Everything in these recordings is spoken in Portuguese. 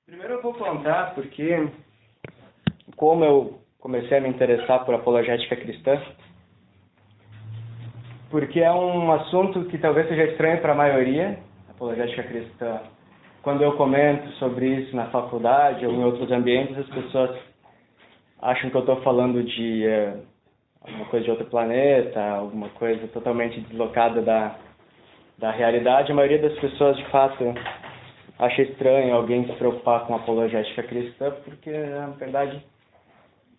Primeiro eu vou contar porque como eu comecei a me interessar por apologética cristã, porque é um assunto que talvez seja estranho para a maioria, apologética cristã. Quando eu comento sobre isso na faculdade ou em outros ambientes, as pessoas acham que eu estou falando de alguma coisa de outro planeta, alguma coisa totalmente deslocada da realidade. A maioria das pessoas, de fato, acha estranho alguém se preocupar com apologética cristã, porque, na verdade,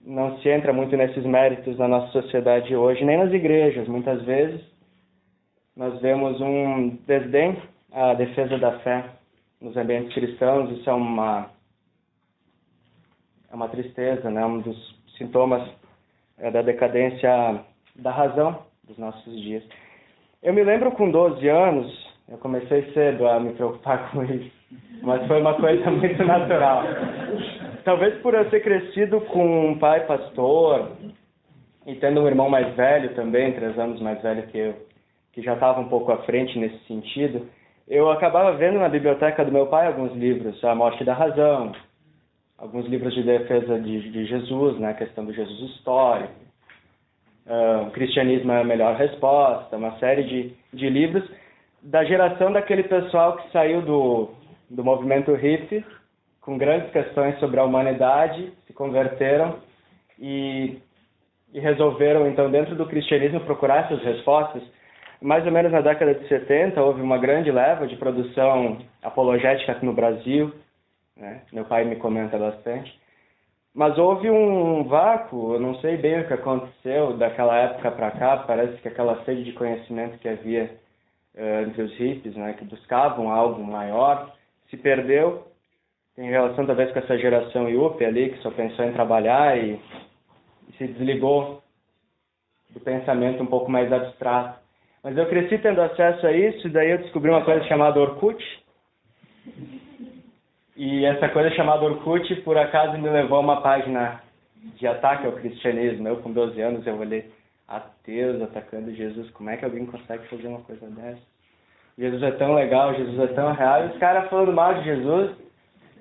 não se entra muito nesses méritos na nossa sociedade hoje, nem nas igrejas. Muitas vezes, nós vemos um desdém à defesa da fé nos ambientes cristãos. Isso é uma tristeza, né? Um dos sintomas da decadência da razão dos nossos dias. Eu me lembro com 12 anos, eu comecei cedo a me preocupar com isso, mas foi uma coisa muito natural. Talvez por eu ter crescido com um pai pastor e tendo um irmão mais velho também, 3 anos mais velho que eu, que já estava um pouco à frente nesse sentido, eu acabava vendo na biblioteca do meu pai alguns livros, A Morte da Razão, alguns livros de defesa de Jesus, né, a questão do Jesus histórico, o Cristianismo é a Melhor Resposta, uma série de livros da geração daquele pessoal que saiu do movimento hippie, com grandes questões sobre a humanidade, se converteram e resolveram, então, dentro do cristianismo, procurar essas respostas. Mais ou menos na década de 70, houve uma grande leva de produção apologética aqui no Brasil, né? Meu pai me comenta bastante. Mas houve um vácuo, eu não sei bem o que aconteceu daquela época para cá, parece que aquela sede de conhecimento que havia entre os hippies, né, que buscavam algo maior, se perdeu. Tem relação talvez com essa geração yuppie ali, que só pensou em trabalhar e se desligou do pensamento um pouco mais abstrato. Mas eu cresci tendo acesso a isso, e daí eu descobri uma coisa chamada Orkut. E essa coisa chamada Orkut, por acaso, me levou a uma página de ataque ao cristianismo. Eu, com 12 anos, eu olhei ateus atacando Jesus. Como é que alguém consegue fazer uma coisa dessa? Jesus é tão legal, Jesus é tão real. E os caras falando mal de Jesus.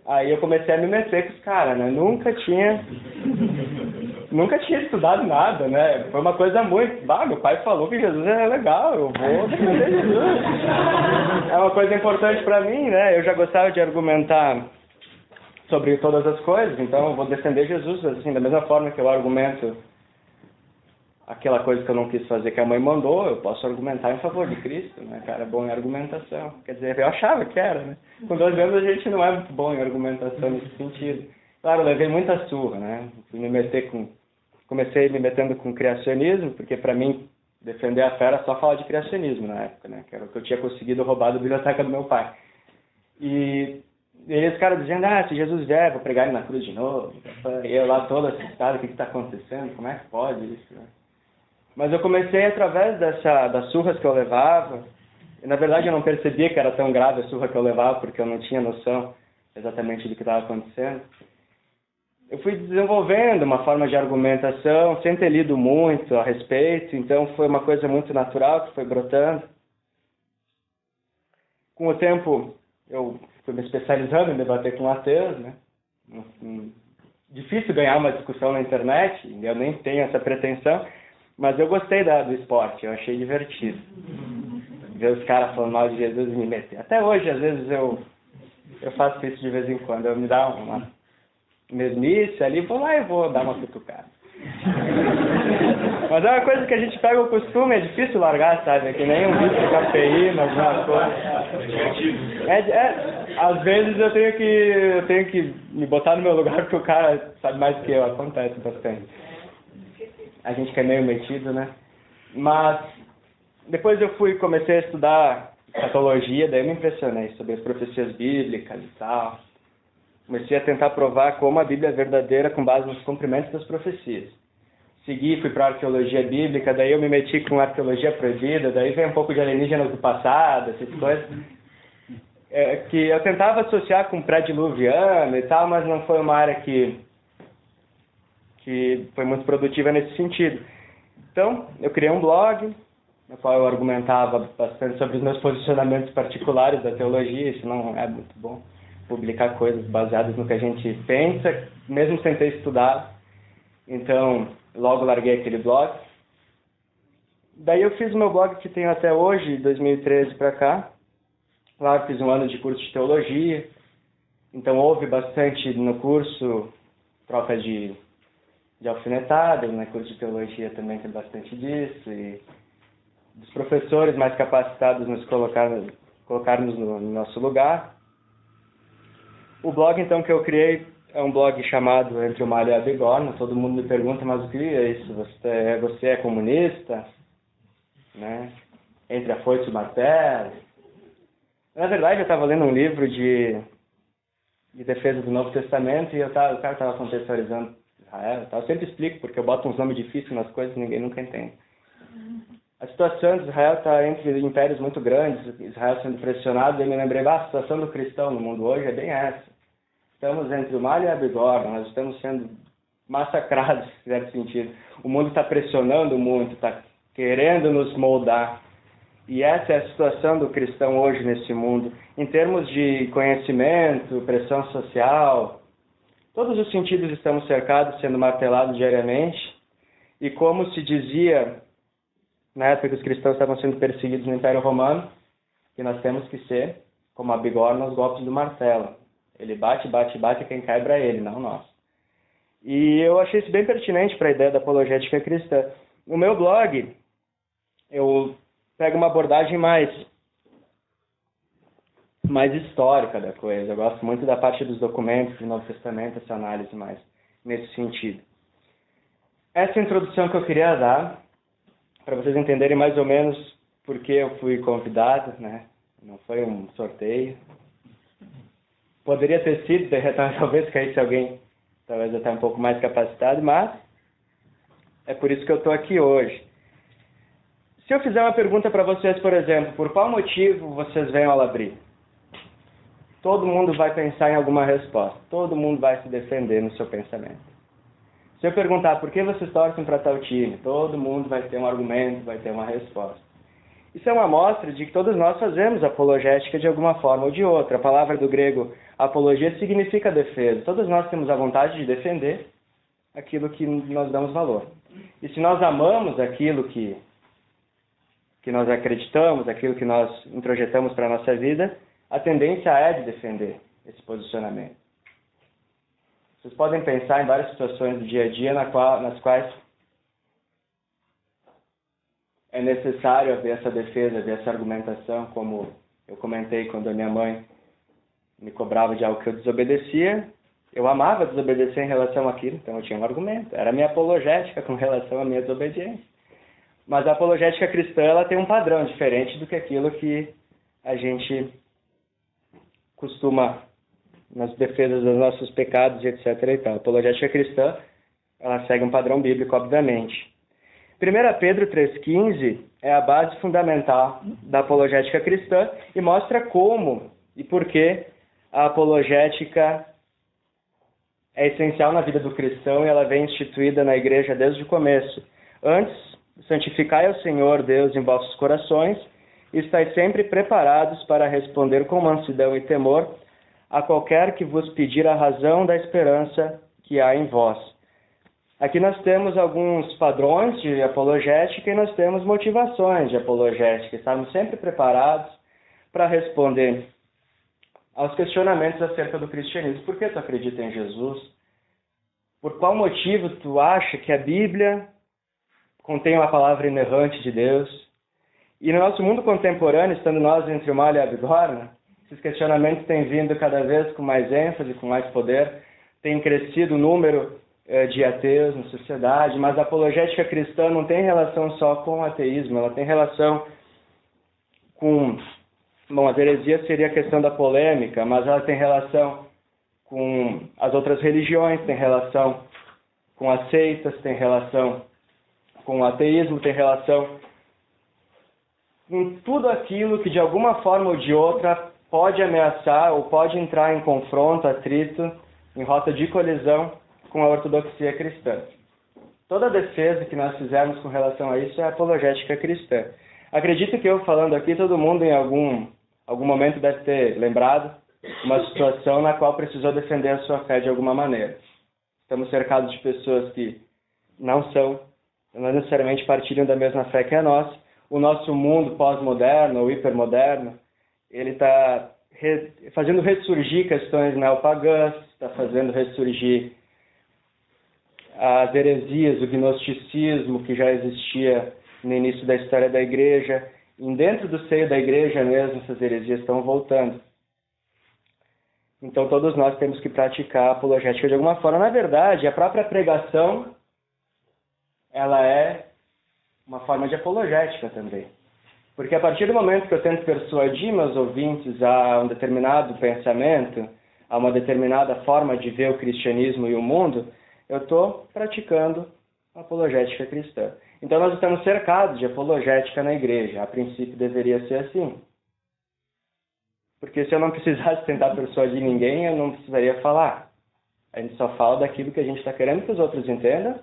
Aí eu comecei a me meter com os caras, né? Nunca tinha estudado nada, né? Foi uma coisa muito... meu pai falou que Jesus é legal, eu vou defender Jesus. É uma coisa importante para mim, né? Eu já gostava de argumentar sobre todas as coisas, então eu vou defender Jesus, assim, da mesma forma que eu argumento aquela coisa que eu não quis fazer que a mãe mandou, eu posso argumentar em favor de Cristo, né? Cara, bom em argumentação. Quer dizer, eu achava que era, né? Com 12 anos a gente não é muito bom em argumentação nesse sentido. Claro, eu levei muita surra, né? Comecei me metendo com criacionismo, porque para mim defender a fé era só falar de criacionismo na época, né? Que era o que eu tinha conseguido roubar da biblioteca do meu pai. E eles caras dizendo, se Jesus vier, vou pregar ele na cruz de novo. E eu lá todo assustado, o que está acontecendo? Como é que pode isso, né? Mas eu comecei através das surras que eu levava, e na verdade eu não percebia que era tão grave a surra que eu levava, porque eu não tinha noção exatamente do que estava acontecendo. Eu fui desenvolvendo uma forma de argumentação, sem ter lido muito a respeito, então foi uma coisa muito natural que foi brotando. Com o tempo, eu fui me especializando em debater com ateus, né? Difícil ganhar uma discussão na internet, eu nem tenho essa pretensão, mas eu gostei do esporte, eu achei divertido. Ver os caras falando mal de Jesus e me meter. Até hoje, às vezes, eu faço isso de vez em quando, eu me dá uma mesmice ali, vou lá e vou dar uma cutucada. Mas é uma coisa que a gente pega o costume, é difícil largar, sabe? É que nem um vício de cafeína, alguma coisa. Às vezes eu tenho que me botar no meu lugar, porque o cara sabe mais que eu, acontece bastante. A gente que é meio metido, né? Mas depois eu comecei a estudar escatologia, daí eu me impressionei sobre as profecias bíblicas e tal. Comecei a tentar provar como a Bíblia é verdadeira com base nos cumprimentos das profecias. Fui para a arqueologia bíblica, daí eu me meti com a arqueologia proibida, daí vem um pouco de alienígenas do passado, essas coisas, que eu tentava associar com pré-diluviano e tal, mas não foi uma área que foi muito produtiva nesse sentido. Então, eu criei um blog, no qual eu argumentava bastante sobre os meus posicionamentos particulares da teologia, isso não é muito bom. publicar coisas baseadas no que a gente pensa, mesmo sem ter estudado. Então, logo larguei aquele blog. Daí eu fiz o meu blog que tenho até hoje, 2013 para cá. Lá eu fiz um ano de curso de teologia. Então houve bastante no curso troca de alfinetadas, no curso de teologia também tem bastante disso. E dos professores mais capacitados nos colocarmos no nosso lugar. O blog então que eu criei é um blog chamado Entre o Malho e a Bigorna. Todo mundo me pergunta, mas o que é isso? Você é comunista? Né? Entre a foice e o martelo. Na verdade, eu estava lendo um livro de defesa do Novo Testamento e o cara estava contextualizando Israel. Eu sempre explico, porque eu boto uns nomes difíceis nas coisas e ninguém nunca entende. A situação de Israel está entre impérios muito grandes, Israel sendo pressionado, e eu me lembrei, a situação do cristão no mundo hoje é bem essa. Estamos entre o Malho e a Bigorna, nós estamos sendo massacrados, se fizer sentido. O mundo está pressionando muito, está querendo nos moldar. E essa é a situação do cristão hoje nesse mundo. Em termos de conhecimento, pressão social, todos os sentidos estamos cercados, sendo martelados diariamente. E como se dizia, na época que os cristãos estavam sendo perseguidos no Império Romano, que nós temos que ser, como a bigorna, os golpes do martelo. Ele bate, bate, bate, quem quebra é ele, não nós. E eu achei isso bem pertinente para a ideia da apologética cristã. No meu blog, eu pego uma abordagem mais histórica da coisa. Eu gosto muito da parte dos documentos do Novo Testamento, essa análise mais nesse sentido. Essa introdução que eu queria dar, para vocês entenderem mais ou menos por que eu fui convidado, né? Não foi um sorteio. Poderia ter sido, talvez caísse alguém, talvez até um pouco mais capacitado, mas é por isso que eu estou aqui hoje. Se eu fizer uma pergunta para vocês, por exemplo, por qual motivo vocês vêm ao Labri? Todo mundo vai pensar em alguma resposta. Todo mundo vai se defender no seu pensamento. Se eu perguntar por que vocês torcem para tal time, todo mundo vai ter um argumento, vai ter uma resposta. Isso é uma amostra de que todos nós fazemos apologética de alguma forma ou de outra. A palavra do grego apologia significa defesa. Todos nós temos a vontade de defender aquilo que nós damos valor. E se nós amamos aquilo que nós acreditamos, aquilo que nós introjetamos para a nossa vida, a tendência é de defender esse posicionamento. Vocês podem pensar em várias situações do dia a dia nas quais é necessário haver essa defesa, haver essa argumentação, como eu comentei quando a minha mãe me cobrava de algo que eu desobedecia. Eu amava desobedecer em relação àquilo, então eu tinha um argumento. Era a minha apologética com relação à minha desobediência. Mas a apologética cristã ela tem um padrão diferente do que aquilo que a gente costuma nas defesas dos nossos pecados, etc. E tal. A apologética cristã ela segue um padrão bíblico, obviamente. 1 Pedro 3,15 é a base fundamental da apologética cristã e mostra como e por que a apologética é essencial na vida do cristão e ela vem instituída na igreja desde o começo. Antes, santificai ao Senhor Deus em vossos corações e estáis sempre preparados para responder com mansidão e temor a qualquer que vos pedir a razão da esperança que há em vós. Aqui nós temos alguns padrões de apologética e nós temos motivações de apologética. Estamos sempre preparados para responder aos questionamentos acerca do cristianismo. Por que tu acredita em Jesus? Por qual motivo tu acha que a Bíblia contém uma palavra inerrante de Deus? E no nosso mundo contemporâneo, estando nós entre o Malho e a Bigorna, esses questionamentos têm vindo cada vez com mais ênfase, com mais poder, tem crescido o número de ateus na sociedade, mas a apologética cristã não tem relação só com o ateísmo, ela tem relação com... Bom, a heresia seria a questão da polêmica, mas ela tem relação com as outras religiões, tem relação com as seitas, tem relação com o ateísmo, tem relação com tudo aquilo que de alguma forma ou de outra pode ameaçar ou pode entrar em confronto, atrito, em rota de colisão com a ortodoxia cristã. Toda defesa que nós fizermos com relação a isso é apologética cristã. Acredito que eu falando aqui, todo mundo em algum momento deve ter lembrado uma situação na qual precisou defender a sua fé de alguma maneira. Estamos cercados de pessoas que não necessariamente partilham da mesma fé que a nossa. O nosso mundo pós-moderno ou hipermoderno, ele está fazendo ressurgir questões neopagãs, está fazendo ressurgir as heresias, o gnosticismo que já existia no início da história da igreja. E dentro do seio da igreja mesmo, essas heresias estão voltando. Então todos nós temos que praticar a apologética de alguma forma. Na verdade, a própria pregação, ela é uma forma de apologética também. Porque a partir do momento que eu tento persuadir meus ouvintes a um determinado pensamento, a uma determinada forma de ver o cristianismo e o mundo, eu estou praticando a apologética cristã. Então nós estamos cercados de apologética na igreja. A princípio deveria ser assim. Porque se eu não precisasse tentar persuadir ninguém, eu não precisaria falar. A gente só fala daquilo que a gente está querendo que os outros entendam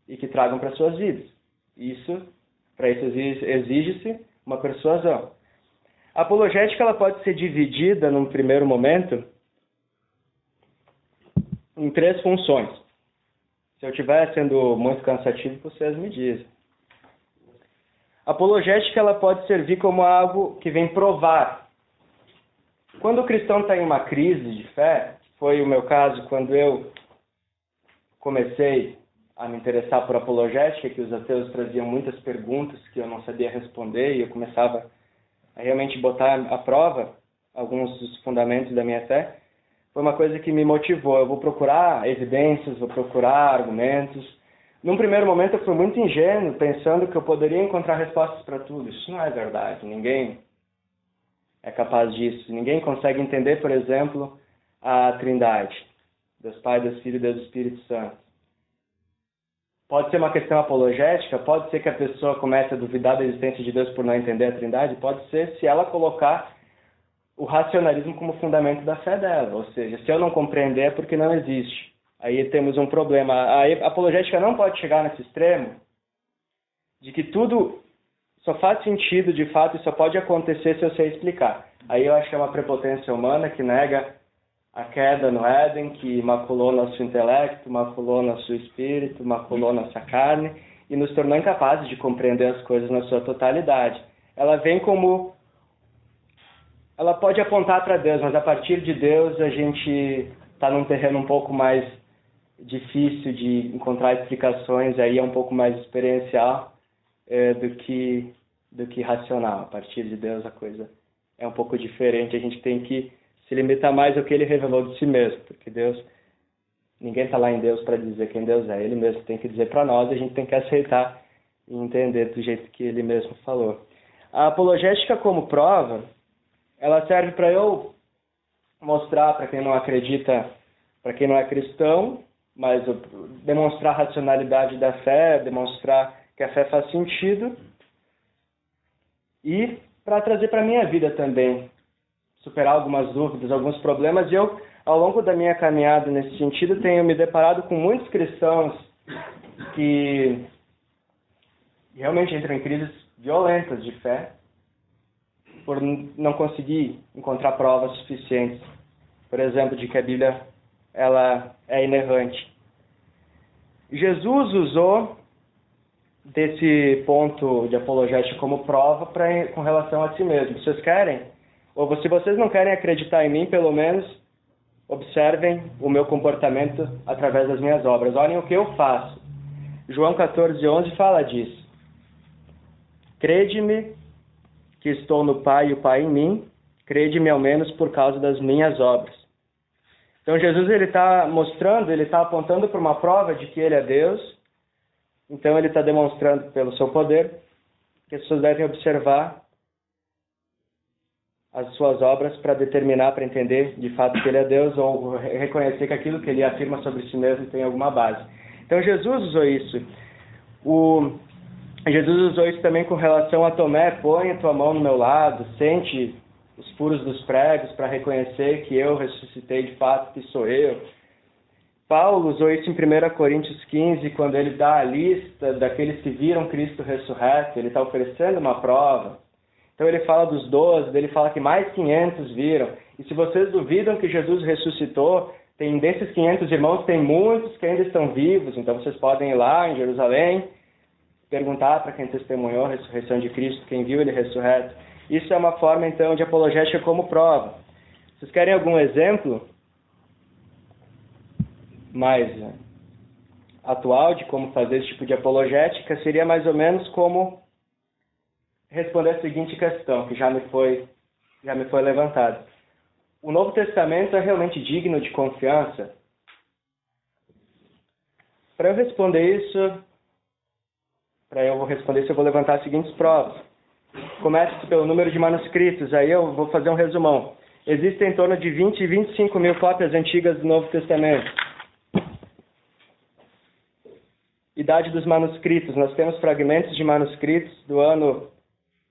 e que tragam para suas vidas. Para isso exige-se uma persuasão. A apologética ela pode ser dividida, num primeiro momento, em 3 funções. Se eu estiver sendo muito cansativo, vocês me dizem. A apologética ela pode servir como algo que vem provar. Quando o cristão está em uma crise de fé, foi o meu caso quando eu comecei a me interessar por apologética, que os ateus traziam muitas perguntas que eu não sabia responder e eu começava a realmente botar à prova alguns dos fundamentos da minha fé. Foi uma coisa que me motivou. Eu vou procurar evidências, vou procurar argumentos. Num primeiro momento eu fui muito ingênuo, pensando que eu poderia encontrar respostas para tudo. Isso não é verdade. Ninguém é capaz disso. Ninguém consegue entender, por exemplo, a Trindade. Deus Pai, Deus Filho e Deus Espírito Santo. Pode ser uma questão apologética, pode ser que a pessoa comece a duvidar da existência de Deus por não entender a Trindade, pode ser se ela colocar o racionalismo como fundamento da fé dela. Ou seja, se eu não compreender é porque não existe. Aí temos um problema. A apologética não pode chegar nesse extremo de que tudo só faz sentido de fato e só pode acontecer se eu sei explicar. Aí eu acho que é uma prepotência humana que nega a queda no Éden, que maculou nosso intelecto, maculou nosso espírito, maculou nossa carne e nos tornou incapazes de compreender as coisas na sua totalidade. Ela vem como... Ela pode apontar para Deus, mas a partir de Deus a gente está num terreno um pouco mais difícil de encontrar explicações, aí é um pouco mais experiencial do que racional. A partir de Deus a coisa é um pouco diferente, a gente tem que se limitar mais ao que ele revelou de si mesmo, porque Deus, ninguém está lá em Deus para dizer quem Deus é, ele mesmo tem que dizer para nós, a gente tem que aceitar e entender do jeito que ele mesmo falou. A apologética como prova, ela serve para eu mostrar para quem não acredita, para quem não é cristão, mas demonstrar a racionalidade da fé, demonstrar que a fé faz sentido e para trazer para a minha vida também, superar algumas dúvidas, alguns problemas. E eu, ao longo da minha caminhada nesse sentido, tenho me deparado com muitos cristãos que realmente entram em crises violentas de fé por não conseguir encontrar provas suficientes, por exemplo, de que a Bíblia ela é inerrante. Jesus usou desse ponto de apologética como prova com relação a si mesmo. Vocês querem? Ou se vocês não querem acreditar em mim, pelo menos observem o meu comportamento através das minhas obras. Olhem o que eu faço. João 14:11 fala disso. Crede-me que estou no Pai e o Pai em mim. Crede-me ao menos por causa das minhas obras. Então Jesus ele está mostrando, ele está apontando para uma prova de que ele é Deus. Então ele está demonstrando pelo seu poder que as pessoas devem observar as suas obras para determinar, para entender de fato que ele é Deus ou reconhecer que aquilo que ele afirma sobre si mesmo tem alguma base. Então Jesus usou isso. Jesus usou isso também com relação a Tomé. Põe a tua mão no meu lado, sente os furos dos pregos para reconhecer que eu ressuscitei de fato, que sou eu. Paulo usou isso em 1 Coríntios 15, quando ele dá a lista daqueles que viram Cristo ressurreto. Ele está oferecendo uma prova. Então Então ele fala dos 12, ele fala que mais 500 viram. E se vocês duvidam que Jesus ressuscitou, tem desses 500 irmãos, tem muitos que ainda estão vivos. Então vocês podem ir lá em Jerusalém, perguntar para quem testemunhou a ressurreição de Cristo, quem viu ele ressurreto. Isso é uma forma, então, de apologética como prova. Vocês querem algum exemplo mais atual de como fazer esse tipo de apologética? Seria mais ou menos como responder a seguinte questão, que já me foi levantada. O Novo Testamento é realmente digno de confiança? Para eu responder isso, eu vou levantar as seguintes provas. Comece pelo número de manuscritos, aí eu vou fazer um resumão. Existem em torno de 20 e 25 mil cópias antigas do Novo Testamento. Idade dos manuscritos. Nós temos fragmentos de manuscritos do ano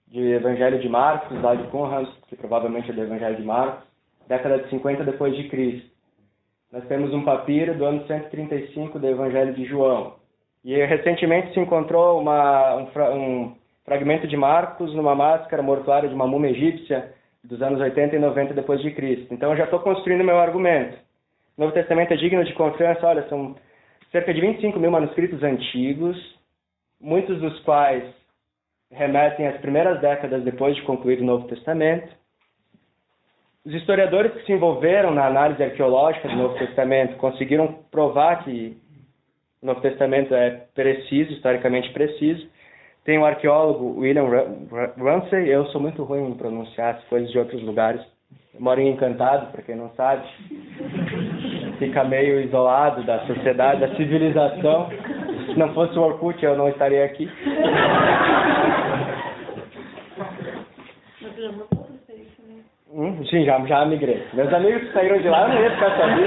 de Evangelho de Marcos, lá de Qumran, que provavelmente é do Evangelho de Marcos, década de 50 depois de Cristo. Nós temos um papiro do ano 135 do Evangelho de João. E recentemente se encontrou um fragmento de Marcos numa máscara mortuária de uma múmia egípcia dos anos 80 e 90 depois de Cristo. Então eu já estou construindo meu argumento. O Novo Testamento é digno de confiança. Olha, são cerca de 25 mil manuscritos antigos, muitos dos quais remetem às primeiras décadas depois de concluir o Novo Testamento. Os historiadores que se envolveram na análise arqueológica do Novo Testamento conseguiram provar que o Novo Testamento é preciso, historicamente preciso. Tem o arqueólogo William Ramsay. Eu sou muito ruim em pronunciar as coisas de outros lugares. Eu moro em Encantado, para quem não sabe. Fica meio isolado da sociedade, da civilização. Se não fosse o Orkut, eu não estaria aqui. Sim, já migrei. Meus amigos que saíram de lá, eu não ia ficar sozinho.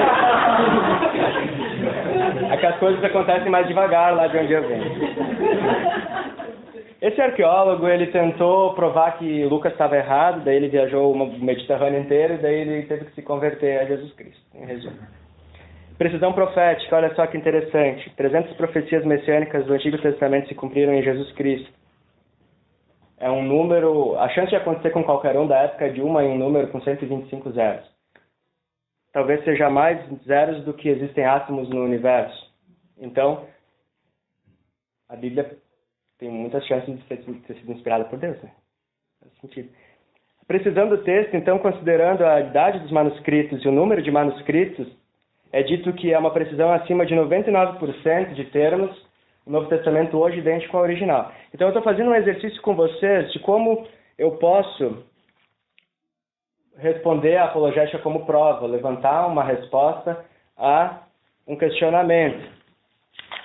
É que as coisas acontecem mais devagar lá de onde eu venho. Esse arqueólogo, ele tentou provar que Lucas estava errado, daí ele viajou o Mediterrâneo inteiro e daí ele teve que se converter a Jesus Cristo, em resumo. Precisão profética, olha só que interessante. 300 profecias messiânicas do Antigo Testamento se cumpriram em Jesus Cristo. É um número, a chance de acontecer com qualquer um da época é de 1 em um número com 125 zeros. Talvez seja mais zeros do que existem átomos no universo. Então, a Bíblia tem muitas chances de ter sido inspirada por Deus, né? Faz sentido. Precisando do texto, então, considerando a idade dos manuscritos e o número de manuscritos, é dito que é uma precisão acima de 99% de termos o Novo Testamento hoje idêntico ao original. Então eu estou fazendo um exercício com vocês de como eu posso responder a apologética como prova, levantar uma resposta a um questionamento.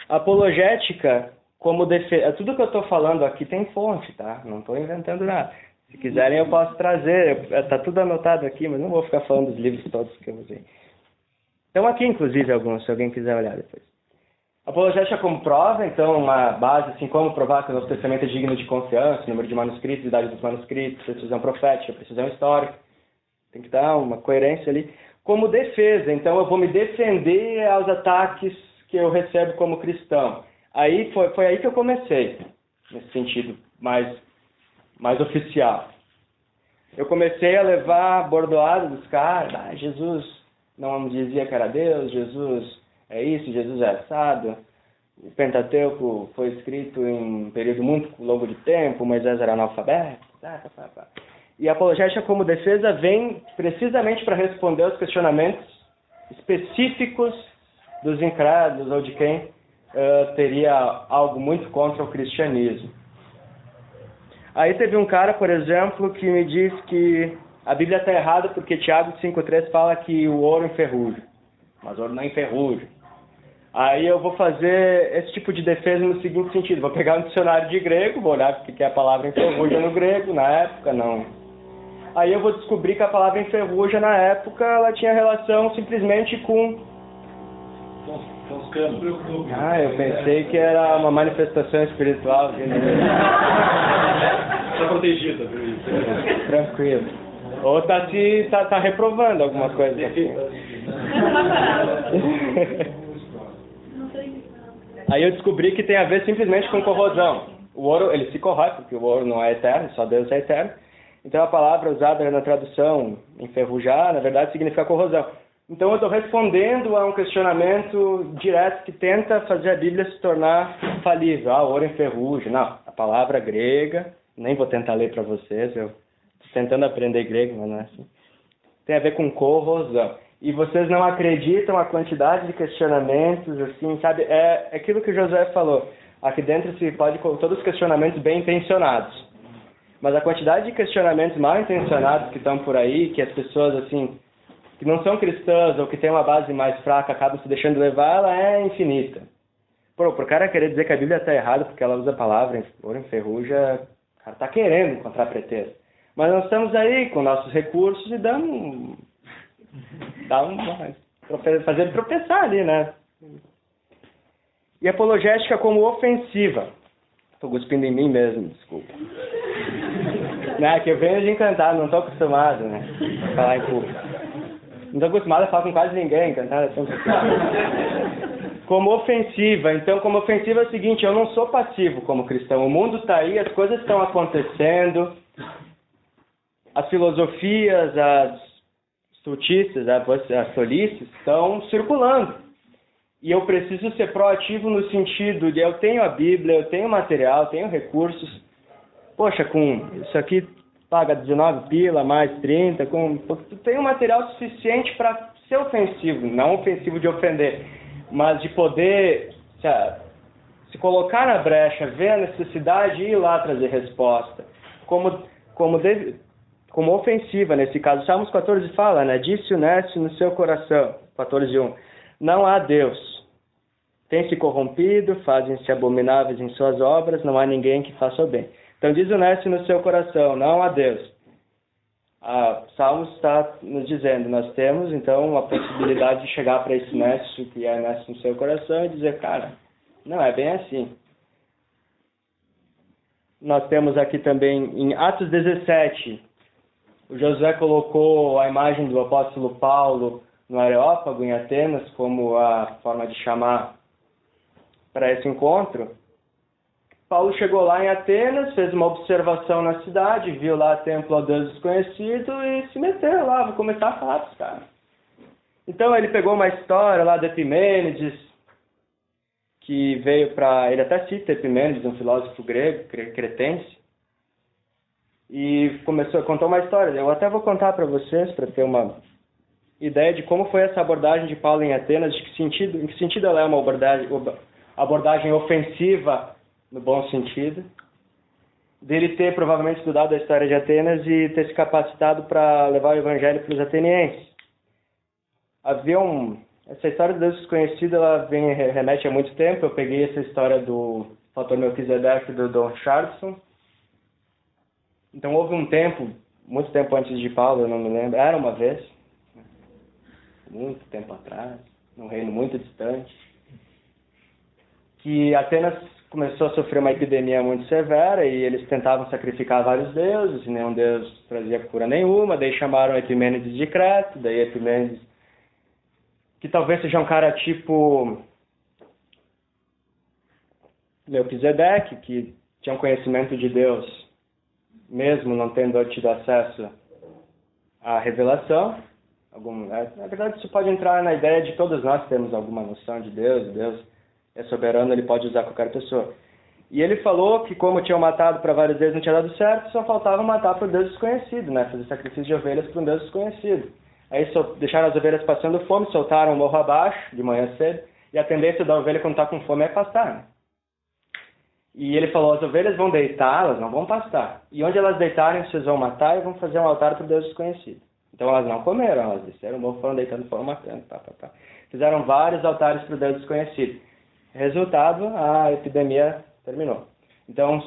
A apologética como defesa... Tudo que eu estou falando aqui tem fonte, tá? Não estou inventando nada. Se quiserem eu posso trazer, está tudo anotado aqui, mas não vou ficar falando dos livros todos que eu usei. Então aqui, inclusive, alguns, se alguém quiser olhar depois. Apologética como prova, então, uma base, assim, como provar que o Novo Testamento é digno de confiança, número de manuscritos, idade dos manuscritos, precisão profética, precisão histórica. Tem que dar uma coerência ali. Como defesa, então, eu vou me defender aos ataques que eu recebo como cristão. Aí foi aí que eu comecei, nesse sentido mais oficial. Eu comecei a levar bordoada dos caras. Jesus não dizia que era Deus, Jesus é isso, Jesus é assado. O Pentateuco foi escrito em um período muito longo de tempo, Moisés era analfabeto. E a apologética como defesa vem precisamente para responder aos questionamentos específicos dos incrédulos ou de quem teria algo muito contra o cristianismo. Aí teve um cara, por exemplo, que me disse que a Bíblia está errada porque Tiago 5,3 fala que o ouro enferruja. Mas o ouro não enferruja. Aí eu vou fazer esse tipo de defesa no seguinte sentido. Vou pegar um dicionário de grego, vou olhar o que é a palavra enferruja no grego, na época, não. Aí eu vou descobrir que a palavra enferruja, na época, ela tinha relação simplesmente com... eu pensei que era uma manifestação espiritual. Está protegida. Tranquilo. Ou tá reprovando alguma coisa assim. Aí eu descobri que tem a ver simplesmente com corrosão. O ouro, ele se corrói, porque o ouro não é eterno, só Deus é eterno. Então a palavra usada na tradução enferrujar, na verdade, significa corrosão. Então eu estou respondendo a um questionamento direto que tenta fazer a Bíblia se tornar falível. Ah, ouro enferruja. Não, a palavra grega, nem vou tentar ler para vocês, eu estou tentando aprender grego, mas não é assim. Tem a ver com corrosão. E vocês não acreditam a quantidade de questionamentos, assim, sabe? É aquilo que o Josué falou. Aqui dentro se pode todos os questionamentos bem intencionados. Mas a quantidade de questionamentos mal intencionados que estão por aí, que as pessoas, assim, que não são cristãs ou que têm uma base mais fraca, acabam se deixando levar, ela é infinita. Pro cara querer dizer que a Bíblia está errada porque ela usa a palavra ouro enferruja, o cara está querendo encontrar pretexto. Mas nós estamos aí com nossos recursos e fazendo tropeçar ali, né? E apologética como ofensiva. Estou cuspindo em mim mesmo, desculpa. Né, que eu venho de encantar, não estou acostumado, né? A falar em público. Não estou acostumado a falar com quase ninguém, encantar é tão como ofensiva. Então, como ofensiva é o seguinte, eu não sou passivo como cristão. O mundo está aí, as coisas estão acontecendo, as filosofias, as estultices, as tolices estão circulando. E eu preciso ser proativo no sentido de eu tenho a Bíblia, eu tenho material, tenho recursos. Poxa, com isso aqui paga 19 pila, mais 30, tu tem um material suficiente para ser ofensivo, não ofensivo de ofender, mas de poder se colocar na brecha, ver a necessidade e ir lá trazer resposta. Como ofensiva, nesse caso. Salmos 14 fala, né? Disse o nécio no seu coração, 14:1. Não há Deus. Tem-se corrompido, fazem-se abomináveis em suas obras, não há ninguém que faça o bem. Então diz o nécio no seu coração, não há Deus. Salmos está nos dizendo, nós temos então a possibilidade de chegar para esse nécio, que é nécio no seu coração, e dizer, cara, não é bem assim. Nós temos aqui também em Atos 17, o Josué colocou a imagem do apóstolo Paulo no Areópago, em Atenas, como a forma de chamar para esse encontro. Paulo chegou lá em Atenas, fez uma observação na cidade, viu lá templo ao Deus desconhecido e se meteu lá, vou começar a falar para os caras. Então ele pegou uma história lá de Epimênides, que veio para... Ele até cita Epimênides, um filósofo grego, cretense, e contou uma história. Eu até vou contar para vocês, para ter uma ideia de como foi essa abordagem de Paulo em Atenas, em que sentido ela é uma abordagem ofensiva, no bom sentido, dele ter provavelmente estudado a história de Atenas e ter se capacitado para levar o evangelho para os atenienses. Essa história do Deus desconhecido, ela remete a muito tempo. Eu peguei essa história do Fator Melquisedeque do Don Charleston. Então houve um tempo, muito tempo antes de Paulo, eu não me lembro, era uma vez, muito tempo atrás, num reino muito distante, que Atenas começou a sofrer uma epidemia muito severa e eles tentavam sacrificar vários deuses e nenhum deus trazia cura nenhuma. Daí chamaram Epimênides de Creta, daí Epimênides, que talvez seja um cara tipo Melquisedeque, que tinha um conhecimento de Deus, mesmo não tendo tido acesso à revelação. Na verdade, isso pode entrar na ideia de todos nós temos alguma noção de Deus, Deus é soberano, ele pode usar qualquer pessoa. E ele falou que como tinham matado para vários deuses não tinha dado certo, só faltava matar para o Deus desconhecido, né? Fazer sacrifício de ovelhas para um Deus desconhecido. Aí deixaram as ovelhas passando fome, soltaram o morro abaixo, de manhã cedo, e a tendência da ovelha quando está com fome é pastar, né? E ele falou, as ovelhas vão deitar, elas não vão pastar. E onde elas deitarem, vocês vão matar e vão fazer um altar para o Deus desconhecido. Então elas não comeram, elas desceram o morro, foram deitando, foram matando, Fizeram vários altares para o Deus desconhecido. Resultado, a epidemia terminou. Então,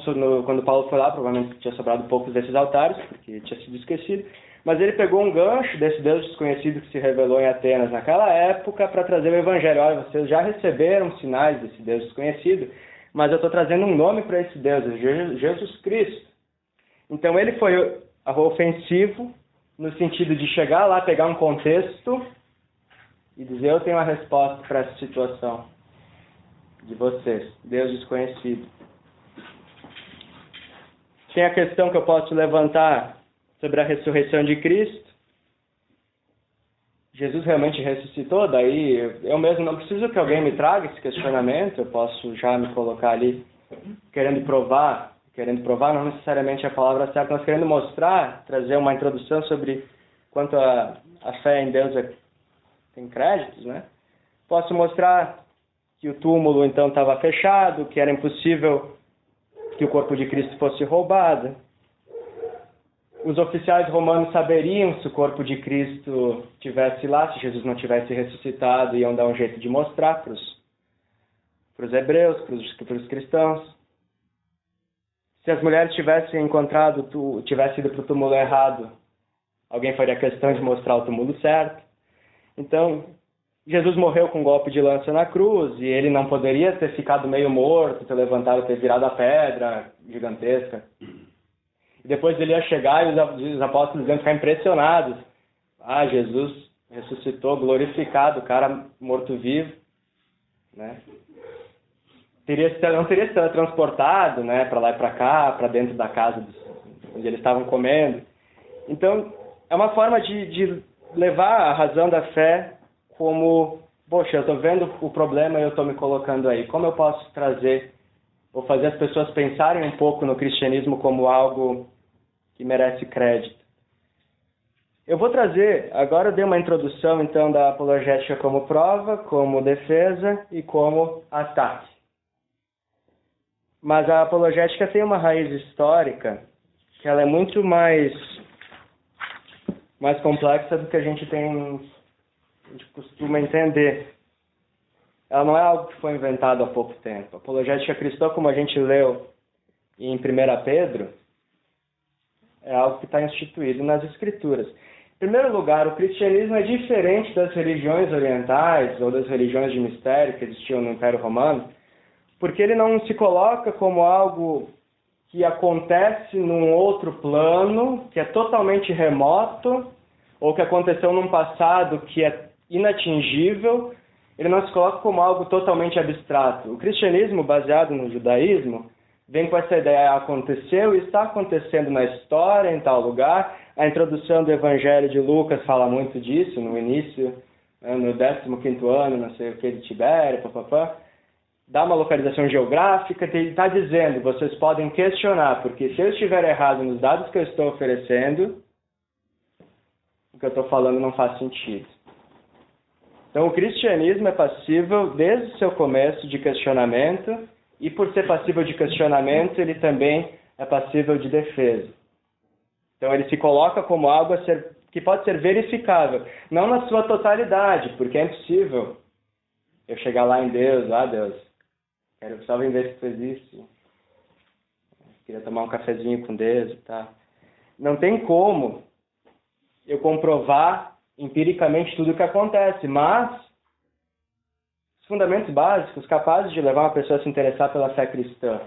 quando Paulo foi lá, provavelmente tinha sobrado poucos desses altares, porque tinha sido esquecido, mas ele pegou um gancho desse Deus desconhecido que se revelou em Atenas naquela época para trazer o evangelho. Olha, vocês já receberam sinais desse Deus desconhecido, mas eu estou trazendo um nome para esse Deus, Jesus Cristo. Então ele foi ofensivo no sentido de chegar lá, pegar um contexto e dizer, eu tenho uma resposta para essa situação de vocês, Deus desconhecido. Tem a questão que eu posso levantar sobre a ressurreição de Cristo. Jesus realmente ressuscitou? Daí eu mesmo não preciso que alguém me traga esse questionamento, eu posso já me colocar ali querendo provar não necessariamente a palavra certa, mas querendo mostrar, trazer uma introdução sobre quanto a fé em Deus tem créditos, né? Posso mostrar que o túmulo então estava fechado, que era impossível que o corpo de Cristo fosse roubado. Os oficiais romanos saberiam se o corpo de Cristo estivesse lá, se Jesus não tivesse ressuscitado, iam dar um jeito de mostrar para os hebreus, para os cristãos. Se as mulheres tivessem ido para o túmulo errado, alguém faria questão de mostrar o túmulo certo. Então, Jesus morreu com um golpe de lança na cruz, e ele não poderia ter ficado meio morto, ter levantado, ter virado a pedra gigantesca. E depois ele ia chegar e os apóstolos iam ficar impressionados. Ah, Jesus ressuscitou, glorificado, o cara morto-vivo, né? Não teria sido transportado, né, para lá e para cá, para dentro da casa onde eles estavam comendo. Então, é uma forma de levar a razão da fé como, poxa, eu estou vendo o problema e eu estou me colocando aí. Como eu posso trazer, ou fazer as pessoas pensarem um pouco no cristianismo como algo que merece crédito? Eu vou trazer, agora eu dei uma introdução então da apologética como prova, como defesa e como ataque. Mas a apologética tem uma raiz histórica que ela é muito mais complexa do que a gente costuma entender. Ela não é algo que foi inventado há pouco tempo. A apologética cristã, como a gente leu em 1 Pedro, é algo que está instituído nas Escrituras. Em primeiro lugar, o cristianismo é diferente das religiões orientais ou das religiões de mistério que existiam no Império Romano, porque ele não se coloca como algo que acontece num outro plano, que é totalmente remoto, ou que aconteceu num passado que é inatingível. Ele não se coloca como algo totalmente abstrato. O cristianismo, baseado no judaísmo, vem com essa ideia: aconteceu e está acontecendo na história, em tal lugar. A introdução do Evangelho de Lucas fala muito disso, no início, no 15º ano, não sei o que, de Tibério, dá uma localização geográfica, ele está dizendo, vocês podem questionar, porque se eu estiver errado nos dados que eu estou oferecendo, o que eu estou falando não faz sentido. Então, o cristianismo é passível, desde o seu começo, de questionamento, e por ser passível de questionamento, ele também é passível de defesa. Então, ele se coloca como algo que pode ser verificável, não na sua totalidade, porque é impossível eu chegar lá em Deus, Deus, quero só ver se tu existe, queria tomar um cafezinho com Deus e tal. Não tem como eu comprovar empiricamente tudo o que acontece, mas os fundamentos básicos capazes de levar uma pessoa a se interessar pela fé cristã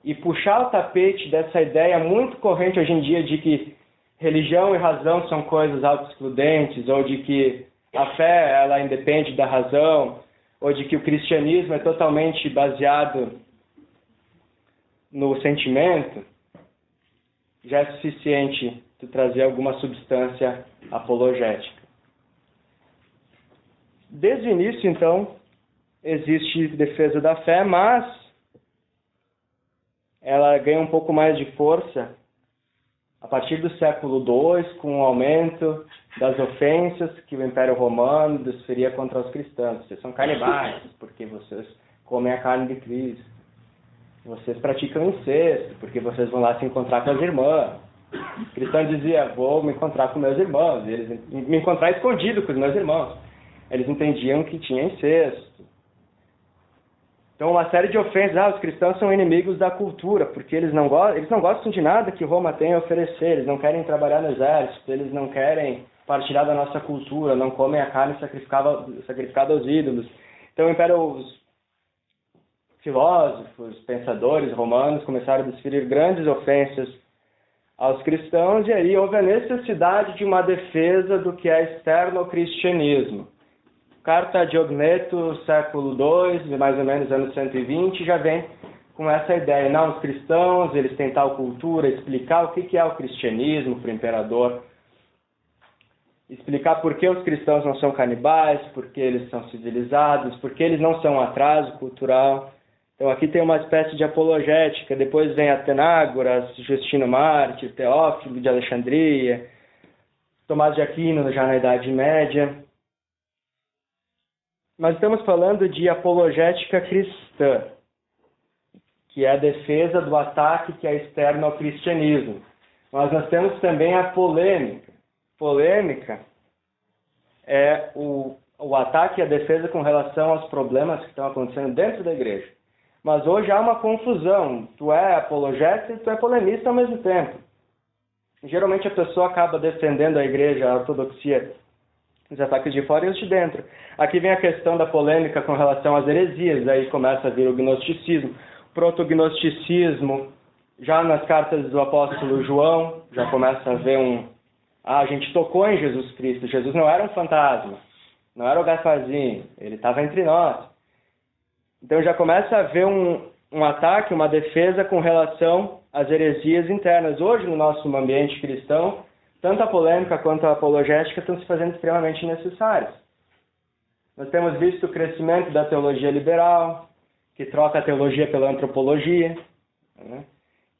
e puxar o tapete dessa ideia muito corrente hoje em dia de que religião e razão são coisas auto-excludentes, ou de que a fé ela independe da razão, ou de que o cristianismo é totalmente baseado no sentimento, já é suficiente de trazer alguma substância apologética. Desde o início, então, existe defesa da fé, mas ela ganha um pouco mais de força a partir do século II, com o aumento das ofensas que o Império Romano desferia contra os cristãos. Vocês são canibais, porque vocês comem a carne de Cristo. Vocês praticam incesto, porque vocês vão lá se encontrar com as irmãs. Os cristãos diziam, vou me encontrar com meus irmãos. E eles me encontrar escondido com os meus irmãos. Eles entendiam que tinha incesto. Então, uma série de ofensas. Os cristãos são inimigos da cultura, porque eles não gostam de nada que Roma tem a oferecer. Eles não querem trabalhar no exército, eles não querem partilhar da nossa cultura, não comem a carne sacrificada aos ídolos. Então, os filósofos, pensadores romanos começaram a desferir grandes ofensas aos cristãos, e aí houve a necessidade de uma defesa do que é externo ao cristianismo. Carta de Ogneto, século II, mais ou menos anos 120, já vem com essa ideia. Não, os cristãos, eles têm tal cultura, explicar o que é o cristianismo para o imperador, explicar por que os cristãos não são canibais, por que eles são civilizados, por que eles não são um atraso cultural. Então aqui tem uma espécie de apologética, depois vem Atenágoras, Justino Mártir, Teófilo de Alexandria, Tomás de Aquino já na Idade Média. Mas estamos falando de apologética cristã, que é a defesa do ataque que é externo ao cristianismo. Mas nós temos também a polêmica. Polêmica é o ataque e a defesa com relação aos problemas que estão acontecendo dentro da igreja. Mas hoje há uma confusão. Tu é apologeta e tu é polemista ao mesmo tempo. Geralmente a pessoa acaba defendendo a igreja, a ortodoxia, os ataques de fora e os de dentro. Aqui vem a questão da polêmica com relação às heresias, aí começa a vir o gnosticismo, protognosticismo, já nas cartas do apóstolo João, já começa a ver a gente tocou em Jesus Cristo, Jesus não era um fantasma, não era o Gafarzinho, ele estava entre nós. Então já começa a haver um ataque, uma defesa com relação às heresias internas. Hoje, no nosso ambiente cristão, tanto a polêmica quanto a apologética estão se fazendo extremamente necessárias. Nós temos visto o crescimento da teologia liberal, que troca a teologia pela antropologia, né?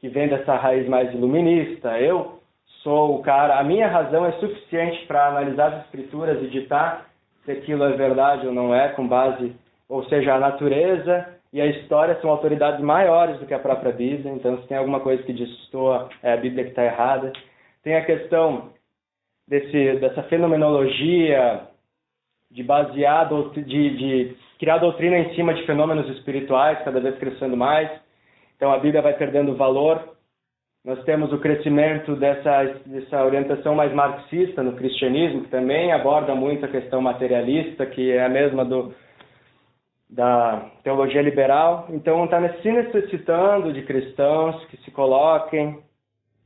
Que vem dessa raiz mais iluminista. Eu sou o cara, a minha razão é suficiente para analisar as escrituras e ditar se aquilo é verdade ou não é, com base, ou seja, a natureza e a história são autoridades maiores do que a própria Bíblia, então se tem alguma coisa que destoa, é a Bíblia que está errada. Tem a questão dessa fenomenologia de criar doutrina em cima de fenômenos espirituais, cada vez crescendo mais. Então a Bíblia vai perdendo valor. Nós temos o crescimento dessa orientação mais marxista no cristianismo, que também aborda muito a questão materialista, que é a mesma da teologia liberal. Então está se necessitando de cristãos que se coloquem,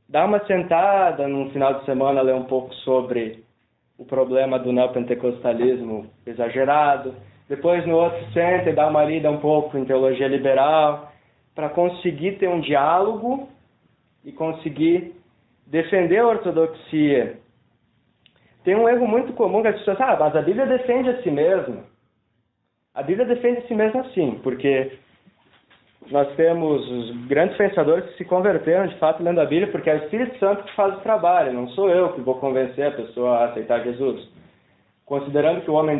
dá uma sentada no final de semana, ler um pouco sobre o problema do neopentecostalismo exagerado. Depois, no outro, senta e dá uma lida um pouco em teologia liberal, para conseguir ter um diálogo e conseguir defender a ortodoxia. Tem um erro muito comum que as pessoas mas a Bíblia defende a si mesma. A Bíblia defende a si mesma sim, porque nós temos os grandes pensadores que se converteram, de fato, lendo a Bíblia, porque é o Espírito Santo que faz o trabalho, não sou eu que vou convencer a pessoa a aceitar Jesus. Considerando que o homem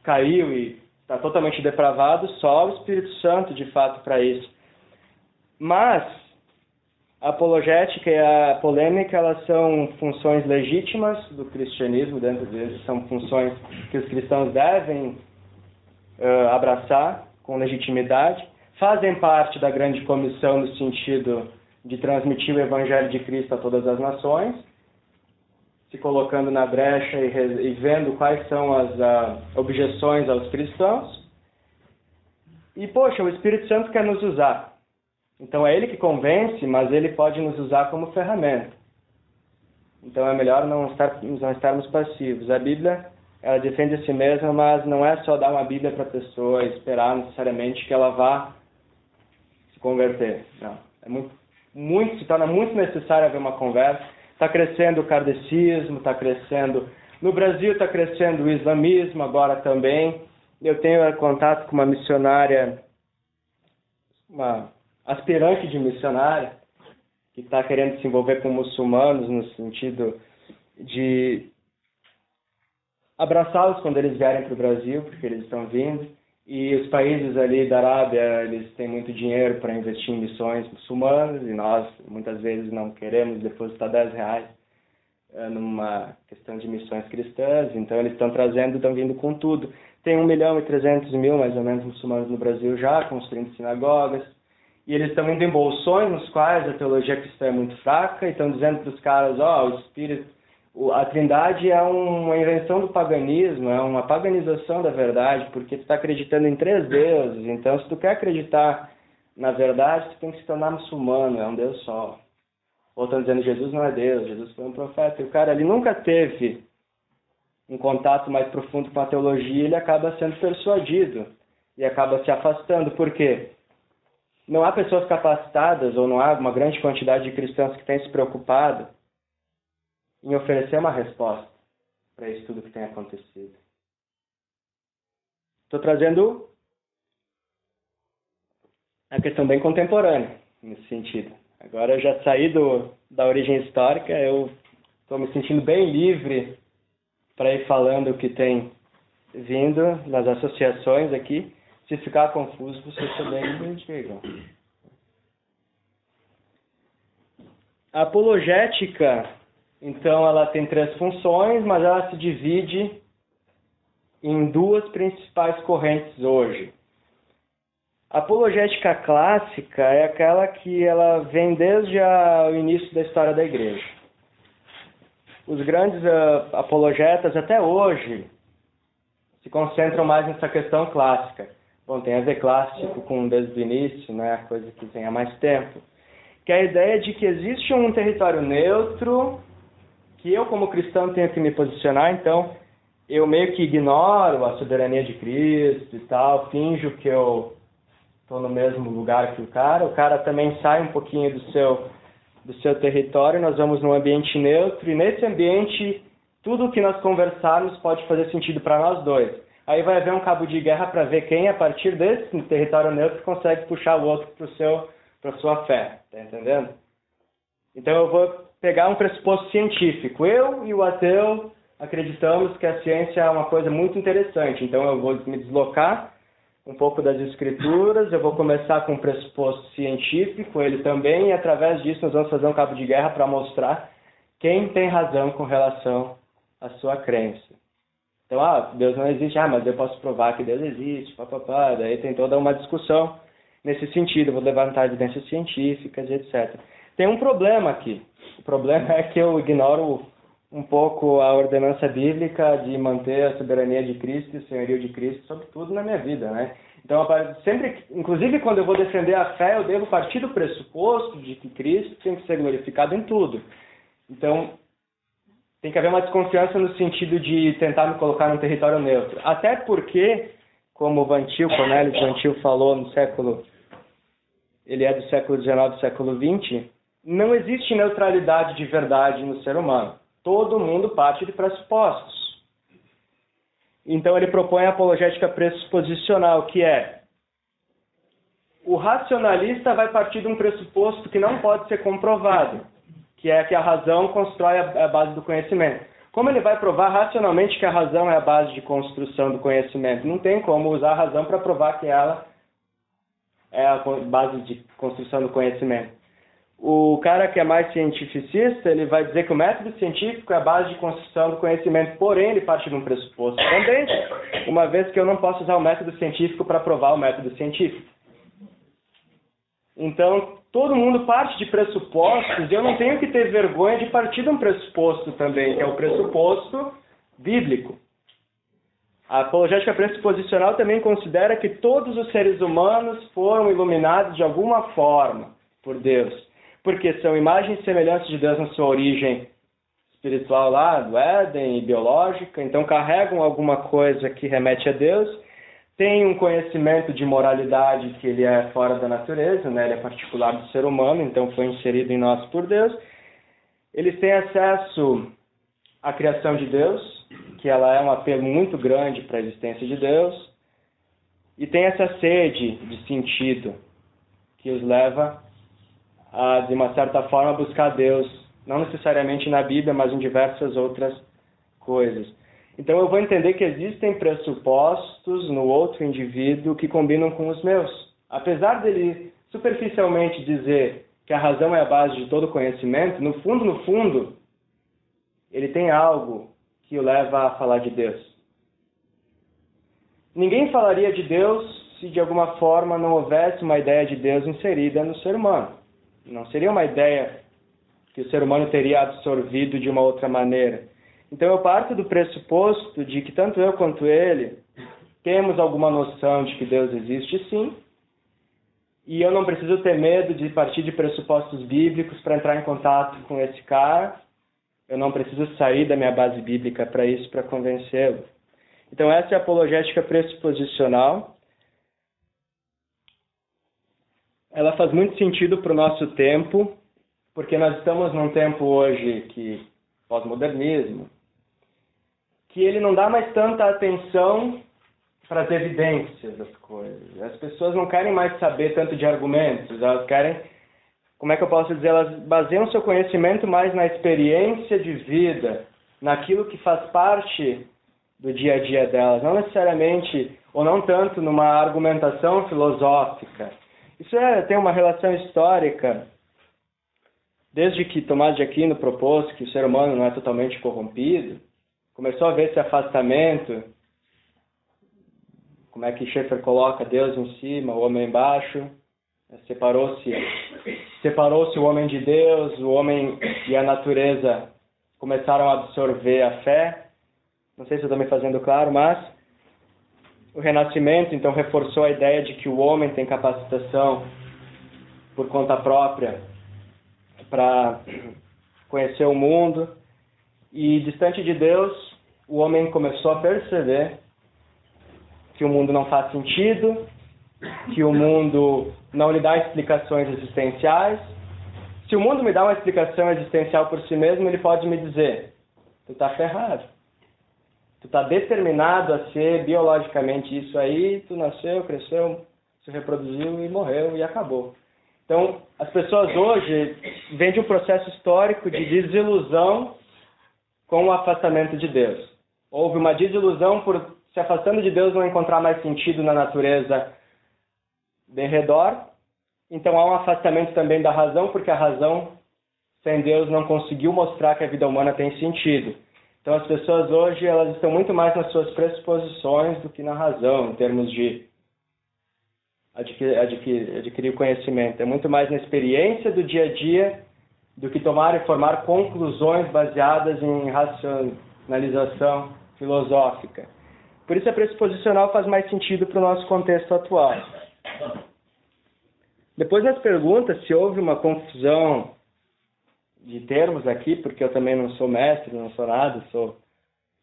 caiu e está totalmente depravado, só o Espírito Santo, de fato, para isso. Mas a apologética e a polêmica, elas são funções legítimas do cristianismo, dentro deles, são funções que os cristãos devem abraçar com legitimidade, fazem parte da grande comissão no sentido de transmitir o Evangelho de Cristo a todas as nações, se colocando na brecha e vendo quais são as objeções aos cristãos. E, poxa, o Espírito Santo quer nos usar. Então é ele que convence, mas ele pode nos usar como ferramenta. Então é melhor não estarmos passivos. A Bíblia, ela defende a si mesma, mas não é só dar uma Bíblia para a pessoa e esperar necessariamente que ela vá se converter. Não. Se torna muito necessário haver uma conversa. Está crescendo o kardecismo, está crescendo... No Brasil está crescendo o islamismo agora também. Eu tenho contato com uma missionária, uma aspirante de missionária, que está querendo se envolver com muçulmanos no sentido de abraçá-los quando eles vierem para o Brasil, porque eles estão vindo. E os países ali da Arábia, eles têm muito dinheiro para investir em missões muçulmanas, e nós, muitas vezes, não queremos depositar R$10 numa questão de missões cristãs. Então, eles estão vindo com tudo. Tem 1.300.000, mais ou menos, muçulmanos no Brasil já, construindo sinagogas. E eles estão indo em bolsões nos quais a teologia cristã é muito fraca, e estão dizendo para os caras, o Espírito, a Trindade é uma invenção do paganismo, é uma paganização da verdade, porque tu está acreditando em 3 deuses. Então, se tu quer acreditar na verdade, tu tem que se tornar muçulmano, é um Deus só. Ou estão dizendo, Jesus não é Deus, Jesus foi um profeta. E o cara, ele nunca teve um contato mais profundo com a teologia, ele acaba sendo persuadido e acaba se afastando. Por quê? não há pessoas capacitadas ou não há uma grande quantidade de cristãos que têm se preocupado em oferecer uma resposta para isso tudo que tem acontecido. Estou trazendo a questão bem contemporânea, nesse sentido. Agora eu já saí da origem histórica, eu estou me sentindo bem livre para ir falando o que tem vindo nas associações aqui. Se ficar confuso, vocês também me digam. A apologética, então, ela tem 3 funções, mas ela se divide em 2 principais correntes hoje. A apologética clássica é aquela que ela vem desde o início da história da Igreja. Os grandes apologetas, até hoje, se concentram mais nessa questão clássica. Bom, tem a ver clássico com desde o início, né, a coisa que tem há mais tempo. Que é a ideia de que existe um território neutro, que eu como cristão tenho que me posicionar, então eu meio que ignoro a soberania de Cristo e tal, finjo que eu estou no mesmo lugar que o cara também sai um pouquinho do seu território, nós vamos num ambiente neutro, e nesse ambiente tudo que nós conversarmos pode fazer sentido para nós dois. Aí vai haver um cabo de guerra para ver quem, a partir desse território neutro, consegue puxar o outro para a sua fé. Está entendendo? Então eu vou pegar um pressuposto científico. Eu e o ateu acreditamos que a ciência é uma coisa muito interessante. Então eu vou me deslocar um pouco das escrituras, eu vou começar com um pressuposto científico, ele também, e através disso nós vamos fazer um cabo de guerra para mostrar quem tem razão com relação à sua crença. Então, Deus não existe, mas eu posso provar que Deus existe, papapá, daí tem toda uma discussão nesse sentido, eu vou levantar evidências científicas, etc. Tem um problema aqui, o problema é que eu ignoro um pouco a ordenança bíblica de manter a soberania de Cristo e o senhorio de Cristo sobre tudo na minha vida, né? Então, sempre, inclusive quando eu vou defender a fé, eu devo partir do pressuposto de que Cristo tem que ser glorificado em tudo. Então, tem que haver uma desconfiança no sentido de tentar me colocar num território neutro. Até porque, como Cornélio Vantil falou ele é do século XIX, século XX, não existe neutralidade de verdade no ser humano. Todo mundo parte de pressupostos. Então ele propõe a apologética pressuposicional, que é: o racionalista vai partir de um pressuposto que não pode ser comprovado, que é que a razão constrói a base do conhecimento. Como ele vai provar racionalmente que a razão é a base de construção do conhecimento? Não tem como usar a razão para provar que ela é a base de construção do conhecimento. O cara que é mais cientificista, ele vai dizer que o método científico é a base de construção do conhecimento, porém ele parte de um pressuposto também, uma vez que eu não posso usar o método científico para provar o método científico. Então, todo mundo parte de pressupostos, e eu não tenho que ter vergonha de partir de um pressuposto também, que é o pressuposto bíblico. A apologética pressuposicional também considera que todos os seres humanos foram iluminados de alguma forma por Deus, porque são imagens e semelhanças de Deus na sua origem espiritual lá, do Éden e biológica, então carregam alguma coisa que remete a Deus, tem um conhecimento de moralidade que ele é fora da natureza, né? Ele é particular do ser humano, então foi inserido em nós por Deus. Eles têm acesso à criação de Deus, que ela é um apelo muito grande para a existência de Deus, e tem essa sede de sentido que os leva a, de uma certa forma, buscar Deus, não necessariamente na Bíblia, mas em diversas outras coisas. Então eu vou entender que existem pressupostos no outro indivíduo que combinam com os meus. Apesar dele superficialmente dizer que a razão é a base de todo conhecimento, no fundo, ele tem algo que o leva a falar de Deus. Ninguém falaria de Deus se de alguma forma não houvesse uma ideia de Deus inserida no ser humano. Não seria uma ideia que o ser humano teria absorvido de uma outra maneira. Então eu parto do pressuposto de que tanto eu quanto ele temos alguma noção de que Deus existe sim, e eu não preciso ter medo de partir de pressupostos bíblicos para entrar em contato com esse cara, eu não preciso sair da minha base bíblica para isso, para convencê-lo. Então essa é a apologética pressuposicional. ela faz muito sentido para o nosso tempo, porque nós estamos num tempo hoje que pós-modernismo, que ele não dá mais tanta atenção para as evidências das coisas. As pessoas não querem mais saber tanto de argumentos, elas querem, como é que eu posso dizer, elas baseiam seu conhecimento mais na experiência de vida, naquilo que faz parte do dia a dia delas, não necessariamente, ou não tanto numa argumentação filosófica. Isso tem uma relação histórica, desde que Tomás de Aquino propôs que o ser humano não é totalmente corrompido, começou a ver esse afastamento, como é que Schaeffer coloca Deus em cima, o homem embaixo, separou-se o homem de Deus, o homem e a natureza começaram a absorver a fé. Não sei se eu estou me fazendo claro, mas o Renascimento, então, reforçou a ideia de que o homem tem capacitação por conta própria para conhecer o mundo. E, distante de Deus, o homem começou a perceber que o mundo não faz sentido, que o mundo não lhe dá explicações existenciais. Se o mundo me dá uma explicação existencial por si mesmo, ele pode me dizer: tu está ferrado. Tu está determinado a ser biologicamente isso aí, tu nasceu, cresceu, se reproduziu e morreu e acabou. Então, as pessoas hoje vêm de um processo histórico de desilusão com o afastamento de Deus. Houve uma desilusão por, se afastando de Deus, não encontrar mais sentido na natureza de redor. Então há um afastamento também da razão, porque a razão, sem Deus, não conseguiu mostrar que a vida humana tem sentido. Então as pessoas hoje elas estão muito mais nas suas pressuposições do que na razão, em termos de adquirir conhecimento. É muito mais na experiência do dia a dia do que tomar e formar conclusões baseadas em racionalização filosófica. Por isso a pressuposicional faz mais sentido para o nosso contexto atual. Depois nas perguntas, se houve uma confusão de termos aqui, porque eu também não sou mestre, não sou nada, eu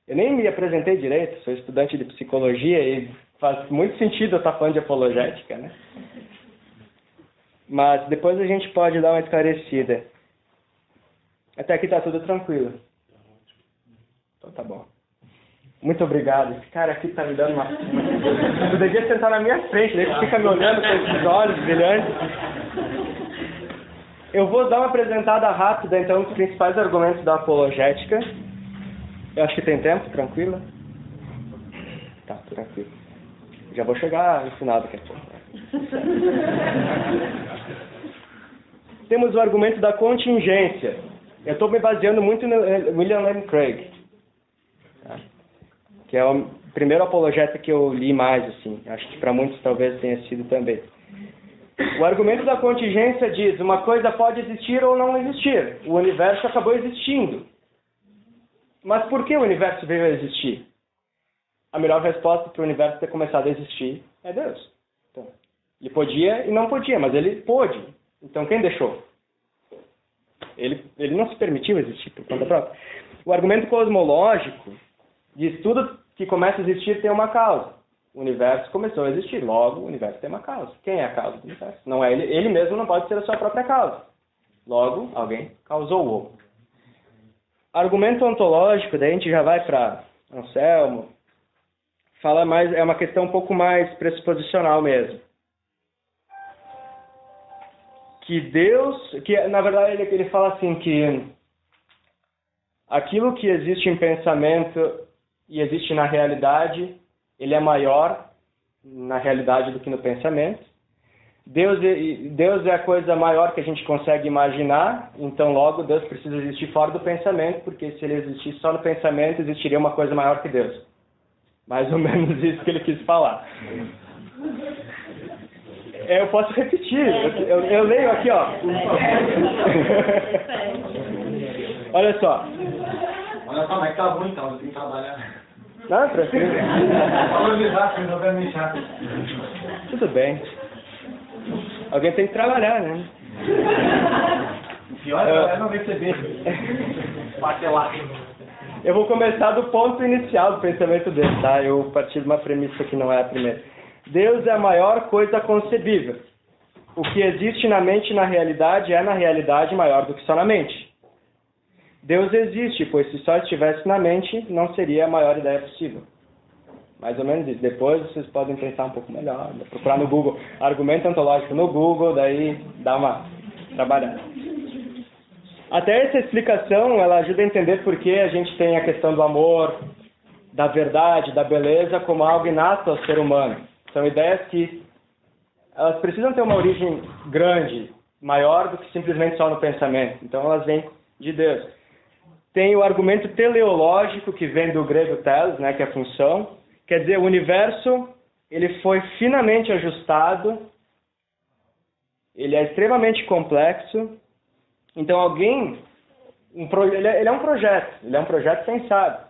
nem me apresentei direito, sou estudante de psicologia e faz muito sentido eu estar falando de apologética, né? Mas depois a gente pode dar uma esclarecida. Até aqui está tudo tranquilo. Então tá bom. Muito obrigado. Esse cara aqui está me dando uma... Eu devia sentar na minha frente, ele fica me olhando com esses olhos brilhantes. Eu vou dar uma apresentada rápida, então, dos principais argumentos da apologética. Eu acho que tem tempo, tranquilo? Tá, tranquilo. Já vou chegar no final daqui a pouco. Temos o argumento da contingência. Eu estou me baseando muito no William Lane Craig, tá? Que é o primeiro apologeta que eu li mais, assim. Acho que para muitos talvez tenha sido também. O argumento da contingência diz: uma coisa pode existir ou não existir. O universo acabou existindo. Mas por que o universo veio a existir? A melhor resposta para o universo ter começado a existir é Deus. Então, ele podia e não podia, mas ele pôde. Então quem deixou? Ele não se permitiu existir por conta própria. O argumento cosmológico diz: tudo que começa a existir tem uma causa. O universo começou a existir, logo o universo tem uma causa. Quem é a causa do universo? Não é ele. Ele mesmo não pode ser a sua própria causa. Logo, alguém causou-o. Argumento ontológico, daí a gente já vai para Anselmo, fala mais, é uma questão um pouco mais pressuposicional mesmo. Que Deus, que na verdade ele fala assim que aquilo que existe em pensamento e existe na realidade, ele é maior na realidade do que no pensamento. Deus é a coisa maior que a gente consegue imaginar, então logo Deus precisa existir fora do pensamento, porque se ele existisse só no pensamento, existiria uma coisa maior que Deus. Mais ou menos isso que ele quis falar. Eu posso repetir, eu leio aqui, ó. Olha só. Olha só, mas tá ruim então, eu tenho que trabalhar. Não, tranquilo. Tudo bem. Alguém tem que trabalhar, né? O pior é não receber. Eu vou começar do ponto inicial do pensamento dele, tá? Eu parti de uma premissa que não é a primeira. Deus é a maior coisa concebível. o que existe na mente e na realidade é, na realidade, maior do que só na mente. Deus existe, pois se só estivesse na mente, não seria a maior ideia possível. Mais ou menos isso. Depois vocês podem pensar um pouco melhor, procurar no Google, argumento ontológico no Google, daí dá uma trabalhada. Até essa explicação, ela ajuda a entender por que a gente tem a questão do amor, da verdade, da beleza, como algo inato ao ser humano. São ideias que elas precisam ter uma origem grande, maior do que simplesmente só no pensamento. Então elas vêm de Deus. Tem o argumento teleológico, que vem do grego telos, né, que é a função. Quer dizer, o universo ele foi finamente ajustado, ele é extremamente complexo. Então ele é um projeto pensado.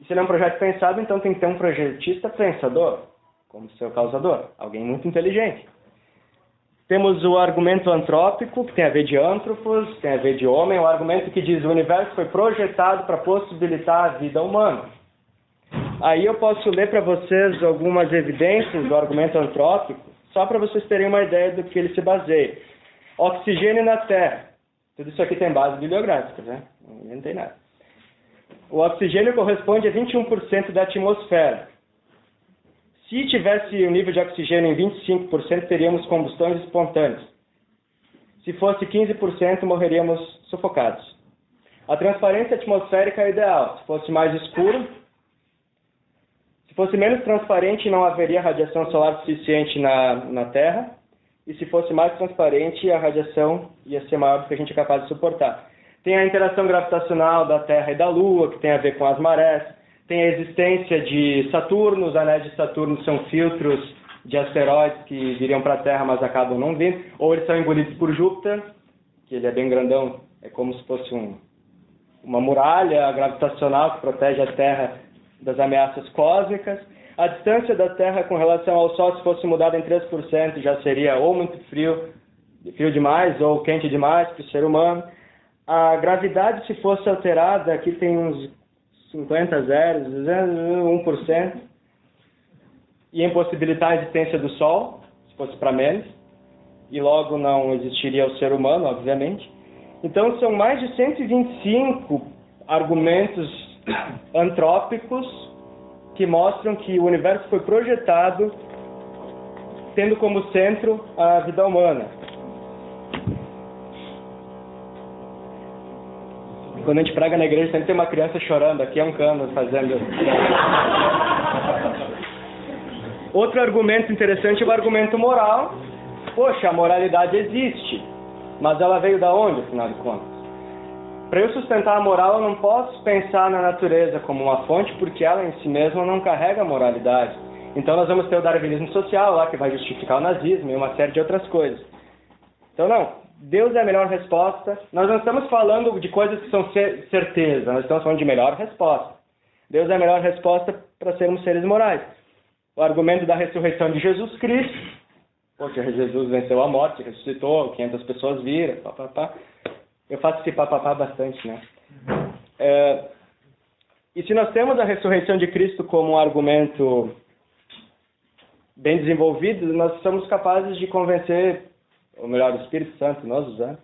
E se ele é um projeto pensado, então tem que ter um projetista pensador, como seu causador, alguém muito inteligente. Temos o argumento antrópico, que tem a ver de antropos, tem a ver de homem, o argumento que diz que o universo foi projetado para possibilitar a vida humana. Aí eu posso ler para vocês algumas evidências do argumento antrópico, só para vocês terem uma ideia do que ele se baseia. Oxigênio na Terra. Tudo isso aqui tem base bibliográfica, né? Não inventei nada. O oxigênio corresponde a 21% da atmosfera. Se tivesse o nível de oxigênio em 25%, teríamos combustões espontâneas. Se fosse 15%, morreríamos sufocados. A transparência atmosférica é ideal. Se fosse mais escuro, se fosse menos transparente, não haveria radiação solar suficiente na Terra. E se fosse mais transparente, a radiação ia ser maior do que a gente é capaz de suportar. Tem a interação gravitacional da Terra e da Lua, que tem a ver com as marés. Tem a existência de Saturno. Os anéis de Saturno são filtros de asteroides que viriam para a Terra, mas acabam não vindo. Ou eles são engolidos por Júpiter, que ele é bem grandão, é como se fosse uma muralha gravitacional que protege a Terra das ameaças cósmicas. A distância da Terra com relação ao Sol, se fosse mudada em 3%, já seria ou muito frio demais, ou quente demais para o ser humano. A gravidade, se fosse alterada, aqui tem uns 50 zeros, 1%, ia impossibilitar a existência do Sol, se fosse para menos, e logo não existiria o ser humano, obviamente. Então, são mais de 125 argumentos antrópicos que mostram que o universo foi projetado tendo como centro a vida humana. Quando a gente prega na igreja, sempre tem uma criança chorando. Aqui é um cano fazendo... Outro argumento interessante é o argumento moral. Poxa, a moralidade existe, mas ela veio da onde, afinal de contas? Para eu sustentar a moral, eu não posso pensar na natureza como uma fonte, porque ela em si mesma não carrega a moralidade. Então nós vamos ter o darwinismo social lá, que vai justificar o nazismo e uma série de outras coisas. Então não, Deus é a melhor resposta. Nós não estamos falando de coisas que são certeza, nós estamos falando de melhor resposta. Deus é a melhor resposta para sermos seres morais. O argumento da ressurreição de Jesus Cristo. Poxa, Jesus venceu a morte, ressuscitou, 500 pessoas viram, papapá. Eu faço esse papapá bastante, né? E se nós temos a ressurreição de Cristo como um argumento bem desenvolvido, nós somos capazes de convencer, ou melhor, o Espírito Santo, nós usamos,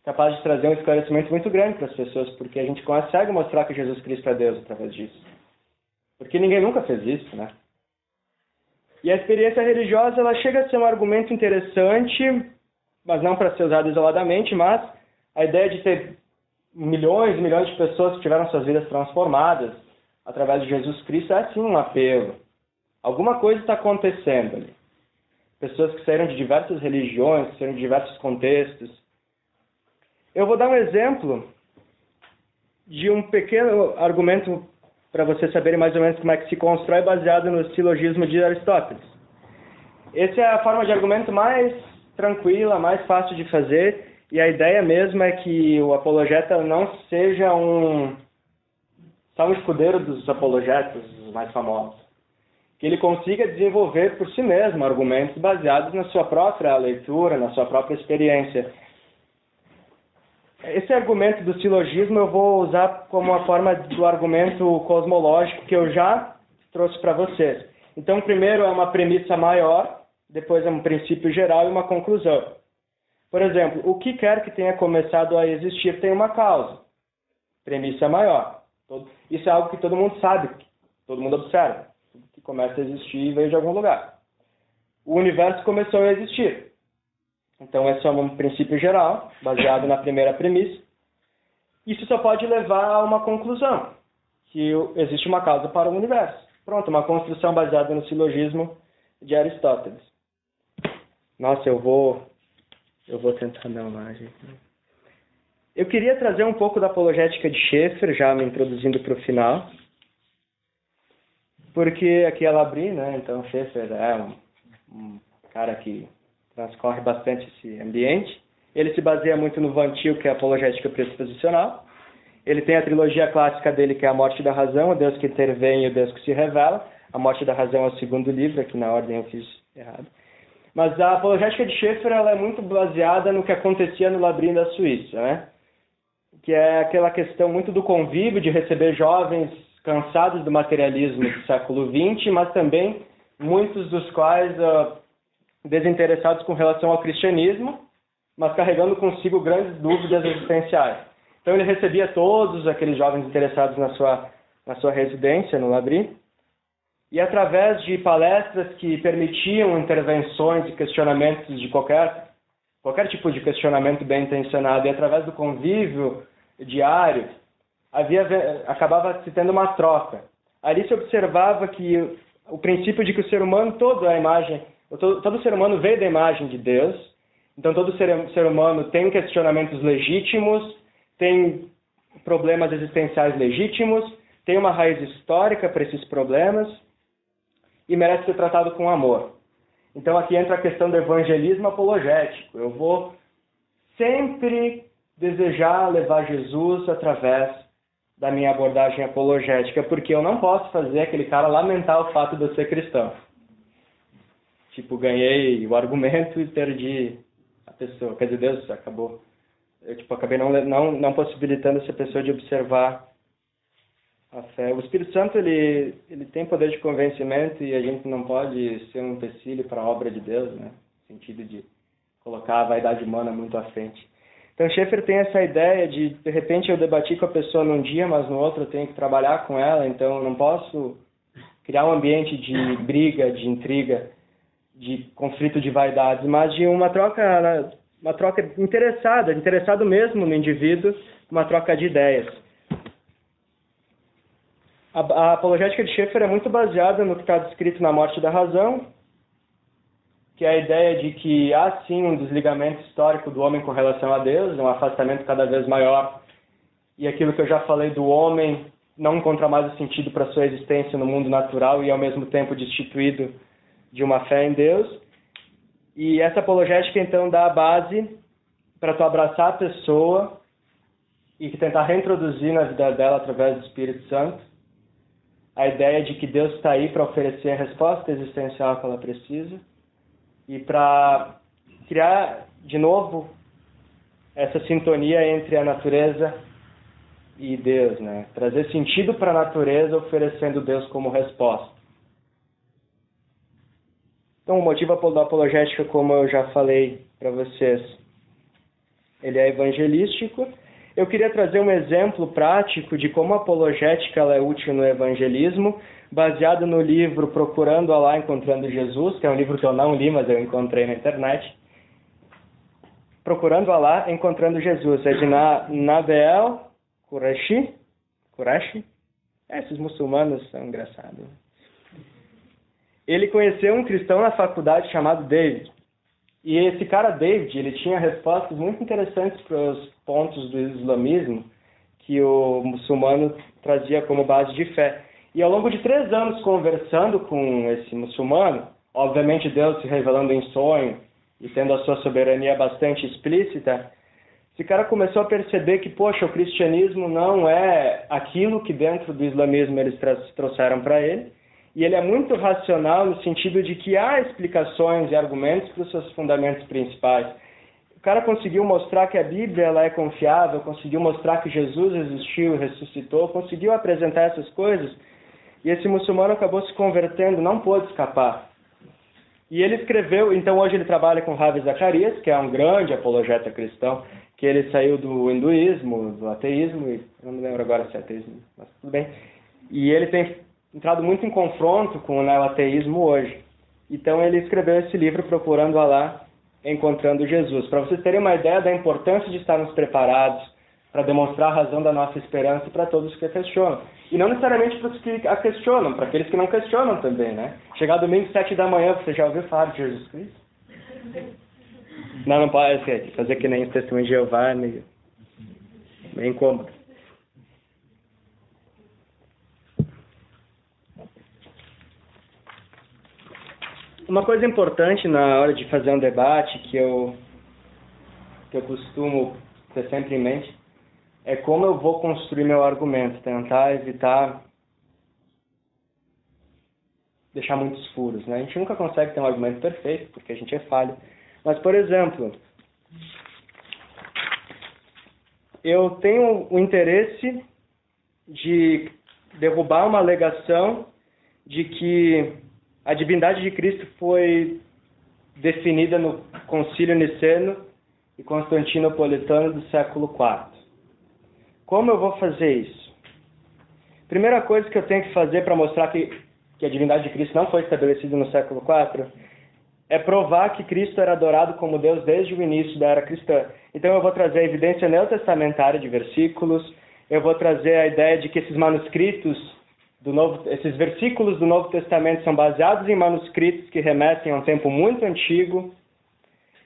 capaz de trazer um esclarecimento muito grande para as pessoas, porque a gente consegue mostrar que Jesus Cristo é Deus através disso. Porque ninguém nunca fez isso, né? E a experiência religiosa, ela chega a ser um argumento interessante, mas não para ser usado isoladamente, mas a ideia de ter milhões e milhões de pessoas que tiveram suas vidas transformadas através de Jesus Cristo é sim um apelo. Alguma coisa está acontecendo ali. Pessoas que saíram de diversas religiões, que saíram de diversos contextos. Eu vou dar um exemplo de um pequeno argumento para vocês saberem mais ou menos como é que se constrói, baseado no silogismo de Aristóteles. Essa é a forma de argumento mais tranquila, mais fácil de fazer, e a ideia mesmo é que o apologeta não seja só um escudeiro dos apologetas mais famosos. Que ele consiga desenvolver por si mesmo argumentos baseados na sua própria leitura, na sua própria experiência. Esse argumento do silogismo eu vou usar como uma forma do argumento cosmológico que eu já trouxe para vocês. Então, primeiro é uma premissa maior depois é um princípio geral e uma conclusão. Por exemplo, o que quer que tenha começado a existir tem uma causa. Premissa maior. Isso é algo que todo mundo sabe, todo mundo observa. Tudo que começa a existir veio de algum lugar. O universo começou a existir. Então, esse é um princípio geral, baseado na primeira premissa. Isso só pode levar a uma conclusão, que existe uma causa para o universo. Pronto, uma construção baseada no silogismo de Aristóteles. Nossa, eu vou tentar dar uma gente. Eu queria trazer um pouco da apologética de Schaeffer, já me introduzindo para o final. Porque aqui é Labrie, né? Então Schaeffer é um cara que transcorre bastante esse ambiente. Ele se baseia muito no Van Til, que é a apologética pressuposicional. Ele tem a trilogia clássica dele, que é A Morte da Razão, O Deus que Intervém e O Deus que Se Revela. A Morte da Razão é o segundo livro, aqui na ordem eu fiz errado. Mas a apologética de Schaeffer ela é muito baseada no que acontecia no Labrie da Suíça, né? Que é aquela questão muito do convívio, de receber jovens cansados do materialismo do século XX, mas também muitos dos quais desinteressados com relação ao cristianismo, mas carregando consigo grandes dúvidas existenciais. Então ele recebia todos aqueles jovens interessados na sua residência no Labrie, e através de palestras que permitiam intervenções e questionamentos de qualquer tipo de questionamento bem intencionado, e através do convívio diário, acabava se tendo uma troca. Ali se observava que o princípio de que o ser humano, todo ser humano veio da imagem de Deus, então todo ser humano tem questionamentos legítimos, tem problemas existenciais legítimos, tem uma raiz histórica para esses problemas e merece ser tratado com amor. Então aqui entra a questão do evangelismo apologético. Eu vou sempre desejar levar Jesus através da minha abordagem apologética, porque eu não posso fazer aquele cara lamentar o fato de eu ser cristão. Tipo, ganhei o argumento e perdi a pessoa. Quer dizer, Deus acabou. Eu acabei não possibilitando essa pessoa de observar a fé. O Espírito Santo ele tem poder de convencimento e a gente não pode ser um empecilho para a obra de Deus, né? No sentido de colocar a vaidade humana muito à frente. Então Schaeffer tem essa ideia de repente eu debati com a pessoa num dia, mas no outro eu tenho que trabalhar com ela, então eu não posso criar um ambiente de briga, de intriga, de conflito de vaidades, mas de uma troca interessado mesmo no indivíduo, uma troca de ideias. A apologética de Schaeffer é muito baseada no que está descrito na Morte da Razão, que é a ideia de que há sim um desligamento histórico do homem com relação a Deus, um afastamento cada vez maior, e aquilo que eu já falei do homem não encontra mais o sentido para sua existência no mundo natural e ao mesmo tempo destituído de uma fé em Deus. E essa apologética então dá a base para tu abraçar a pessoa e tentar reintroduzir na vida dela através do Espírito Santo a ideia de que Deus está aí para oferecer a resposta existencial que ela precisa e para criar de novo essa sintonia entre a natureza e Deus, né? Trazer sentido para a natureza oferecendo Deus como resposta. Então, o motivo da apologética, como eu já falei para vocês, ele é evangelístico. Eu queria trazer um exemplo prático de como a apologética ela é útil no evangelismo, baseado no livro Procurando Alá, Encontrando Jesus, que é um livro que eu não li, mas eu encontrei na internet. Procurando Alá, Encontrando Jesus. É de Nabil Qureshi. Esses muçulmanos são engraçados. Ele conheceu um cristão na faculdade chamado David. E esse cara, David, ele tinha respostas muito interessantes para os pontos do islamismo que o muçulmano trazia como base de fé. E ao longo de 3 anos conversando com esse muçulmano, obviamente Deus se revelando em sonho e tendo a sua soberania bastante explícita, esse cara começou a perceber que, poxa, o cristianismo não é aquilo que dentro do islamismo eles trouxeram para ele, e ele é muito racional no sentido de que há explicações e argumentos para os seus fundamentos principais. O cara conseguiu mostrar que a Bíblia ela é confiável, conseguiu mostrar que Jesus existiu e ressuscitou, conseguiu apresentar essas coisas, e esse muçulmano acabou se convertendo, não pôde escapar. E ele escreveu, então hoje ele trabalha com Ravi Zacharias, que é um grande apologeta cristão, que ele saiu do hinduísmo, do ateísmo, e eu não me lembro agora se é ateísmo, mas tudo bem. E ele tem entrado muito em confronto com o neoateísmo hoje. Então ele escreveu esse livro, Procurando Alá, Encontrando Jesus. Para vocês terem uma ideia da importância de estarmos preparados para demonstrar a razão da nossa esperança para todos que a questionam. E não necessariamente para os que a questionam, para aqueles que não questionam também, né? Chegar domingo, 7 da manhã, você já ouviu falar de Jesus Cristo? Não pode fazer que nem o Testemunho de Jeová, é meio incômodo. Uma coisa importante na hora de fazer um debate que eu costumo ter sempre em mente é como eu vou construir meu argumento, tentar evitar deixar muitos furos, né? A gente nunca consegue ter um argumento perfeito, porque a gente é falho. Mas, por exemplo, eu tenho o interesse de derrubar uma alegação de que a divindade de Cristo foi definida no Concílio Niceno e Constantinopolitano do século IV. Como eu vou fazer isso? Primeira coisa que eu tenho que fazer para mostrar que a divindade de Cristo não foi estabelecida no século IV é provar que Cristo era adorado como Deus desde o início da era cristã. Então eu vou trazer a evidência neotestamentária de versículos, eu vou trazer a ideia de que esses manuscritos esses versículos do Novo Testamento são baseados em manuscritos que remetem a um tempo muito antigo.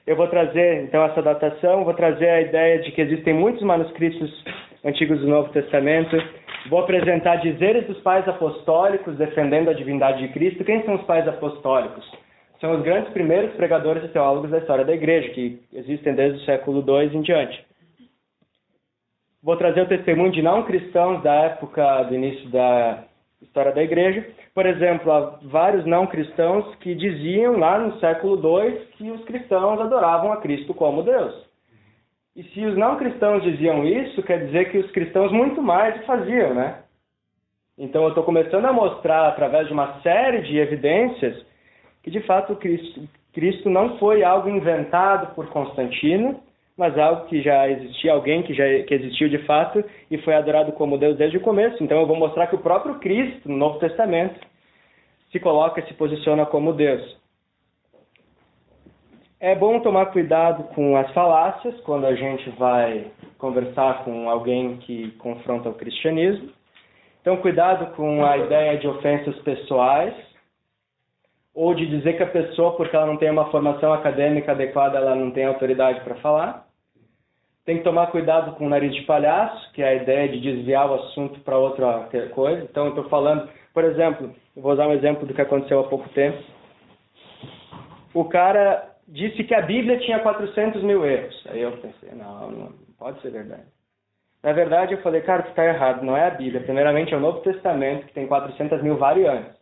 Eu vou trazer, então, essa datação, vou trazer a ideia de que existem muitos manuscritos antigos do Novo Testamento. Vou apresentar dizeres dos pais apostólicos defendendo a divindade de Cristo. Quem são os pais apostólicos? São os grandes primeiros pregadores e teólogos da história da igreja, que existem desde o século II em diante. Vou trazer o testemunho de não cristãos da época do início da história da igreja. Por exemplo, há vários não cristãos que diziam lá no século II que os cristãos adoravam a Cristo como Deus. E se os não cristãos diziam isso, quer dizer que os cristãos muito mais faziam, né? Então eu estou começando a mostrar, através de uma série de evidências, que de fato Cristo não foi algo inventado por Constantino, mas algo que já existia, alguém que existiu de fato e foi adorado como Deus desde o começo. Então eu vou mostrar que o próprio Cristo, no Novo Testamento, se coloca e se posiciona como Deus. É bom tomar cuidado com as falácias quando a gente vai conversar com alguém que confronta o cristianismo. Então cuidado com a ideia de ofensas pessoais, ou de dizer que a pessoa, porque ela não tem uma formação acadêmica adequada, ela não tem autoridade para falar. Tem que tomar cuidado com o nariz de palhaço, que é a ideia de desviar o assunto para outra coisa. Então, eu estou falando, por exemplo, eu vou usar um exemplo do que aconteceu há pouco tempo. O cara disse que a Bíblia tinha 400 mil erros. Aí eu pensei, não pode ser verdade. Na verdade, eu falei, cara, tu está errado, não é a Bíblia. Primeiramente, é o Novo Testamento, que tem 400 mil variantes.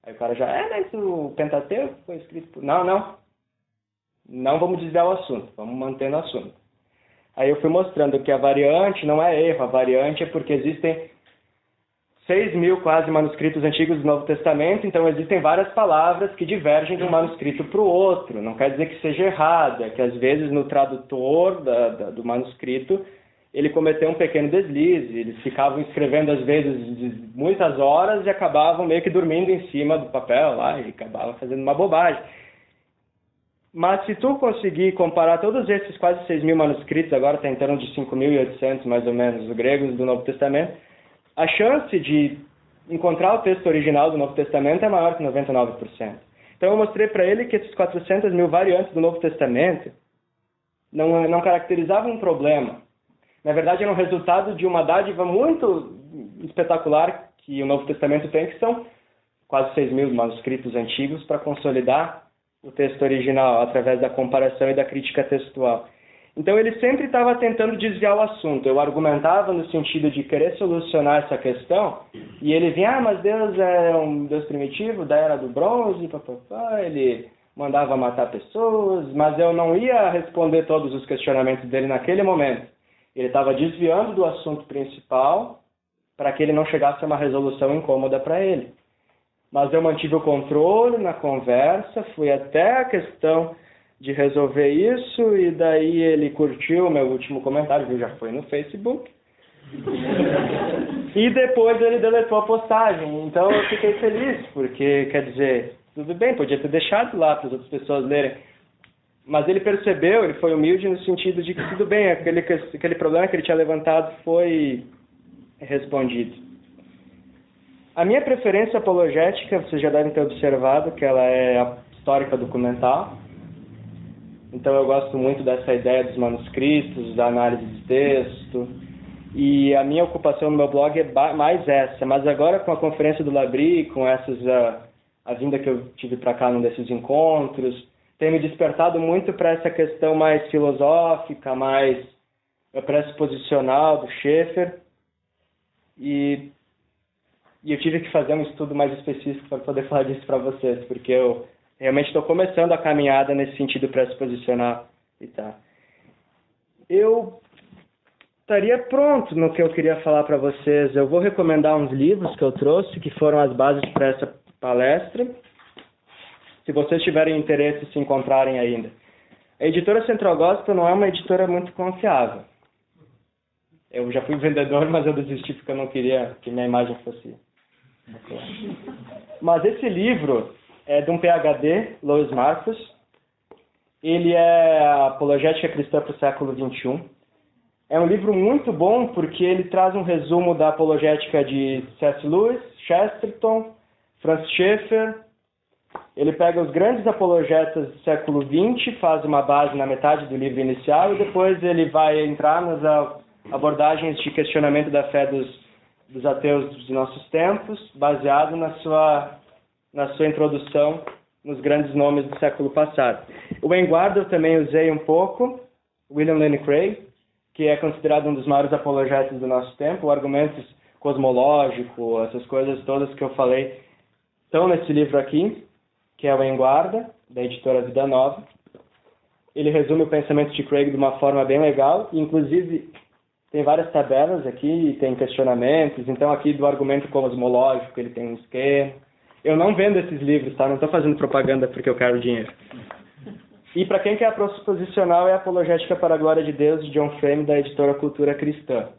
Aí o cara já, mas o Pentateuco foi escrito por... Não vamos desviar o assunto, vamos manter no assunto. Aí eu fui mostrando que a variante não é erro, a variante é porque existem 6 mil quase manuscritos antigos do Novo Testamento, então existem várias palavras que divergem de um manuscrito para o outro. Não quer dizer que seja errado, é que às vezes no tradutor do manuscrito ele cometeu um pequeno deslize, eles ficavam escrevendo às vezes muitas horas e acabavam meio que dormindo em cima do papel lá e acabavam fazendo uma bobagem. Mas se tu conseguir comparar todos esses quase 6 mil manuscritos, agora está em torno de 5.800 mais ou menos, os gregos do Novo Testamento, a chance de encontrar o texto original do Novo Testamento é maior que 99%. Então eu mostrei para ele que esses 400 mil variantes do Novo Testamento não caracterizavam um problema. Na verdade, era um resultado de uma dádiva muito espetacular que o Novo Testamento tem, que são quase 6 mil manuscritos antigos para consolidar o texto original, através da comparação e da crítica textual. Então ele sempre estava tentando desviar o assunto. Eu argumentava no sentido de querer solucionar essa questão, e ele vinha, mas Deus é um Deus primitivo, da era do bronze, ele mandava matar pessoas, mas eu não ia responder todos os questionamentos dele naquele momento. Ele estava desviando do assunto principal para que ele não chegasse a uma resolução incômoda para ele. Mas eu mantive o controle na conversa, fui até a questão de resolver isso, e daí ele curtiu o meu último comentário, que já foi no Facebook. E depois ele deletou a postagem. Então eu fiquei feliz, porque, quer dizer, tudo bem, podia ter deixado lá para as outras pessoas lerem. Mas ele percebeu, ele foi humilde no sentido de que tudo bem, aquele problema que ele tinha levantado foi respondido. A minha preferência apologética, vocês já devem ter observado que ela é histórica documental. Então eu gosto muito dessa ideia dos manuscritos, da análise de texto. E a minha ocupação no meu blog é mais essa. Mas agora com a conferência do Labri, com a vinda que eu tive para cá num desses encontros, tem me despertado muito para essa questão mais filosófica, mais pressuposicional do Schaeffer. E eu tive que fazer um estudo mais específico para poder falar disso para vocês, porque eu realmente estou começando a caminhada nesse sentido pressuposicional e tal. Eu estaria pronto no que eu queria falar para vocês. Eu vou recomendar uns livros que eu trouxe, que foram as bases para essa palestra, se vocês tiverem interesse em se encontrarem ainda. A editora Central Gospel não é uma editora muito confiável. Eu já fui vendedor, mas eu desisti porque eu não queria que minha imagem fosse... Mas esse livro é de um PhD, Lois Marcus. Ele é a Apologética Cristã para o século XXI. É um livro muito bom porque ele traz um resumo da apologética de C.S. Lewis, Chesterton, Francis Schaeffer. Ele pega os grandes apologetas do século XX, faz uma base na metade do livro inicial e depois ele vai entrar nas abordagens de questionamento da fé dos ateus dos nossos tempos, baseado na sua introdução nos grandes nomes do século passado. O Vanguard eu também usei um pouco, William Lane Craig, que é considerado um dos maiores apologetas do nosso tempo. Argumentos cosmológicos, essas coisas todas que eu falei, estão nesse livro aqui, que é o Vanguard, da editora Vida Nova. Ele resume o pensamento de Craig de uma forma bem legal, inclusive tem várias tabelas aqui, tem questionamentos, então aqui do argumento cosmológico ele tem um esquema. Eu não vendo esses livros, tá? Não estou fazendo propaganda porque eu quero dinheiro. E para quem quer a pressuposicional é a Apologética para a Glória de Deus, de John Frame, da editora Cultura Cristã,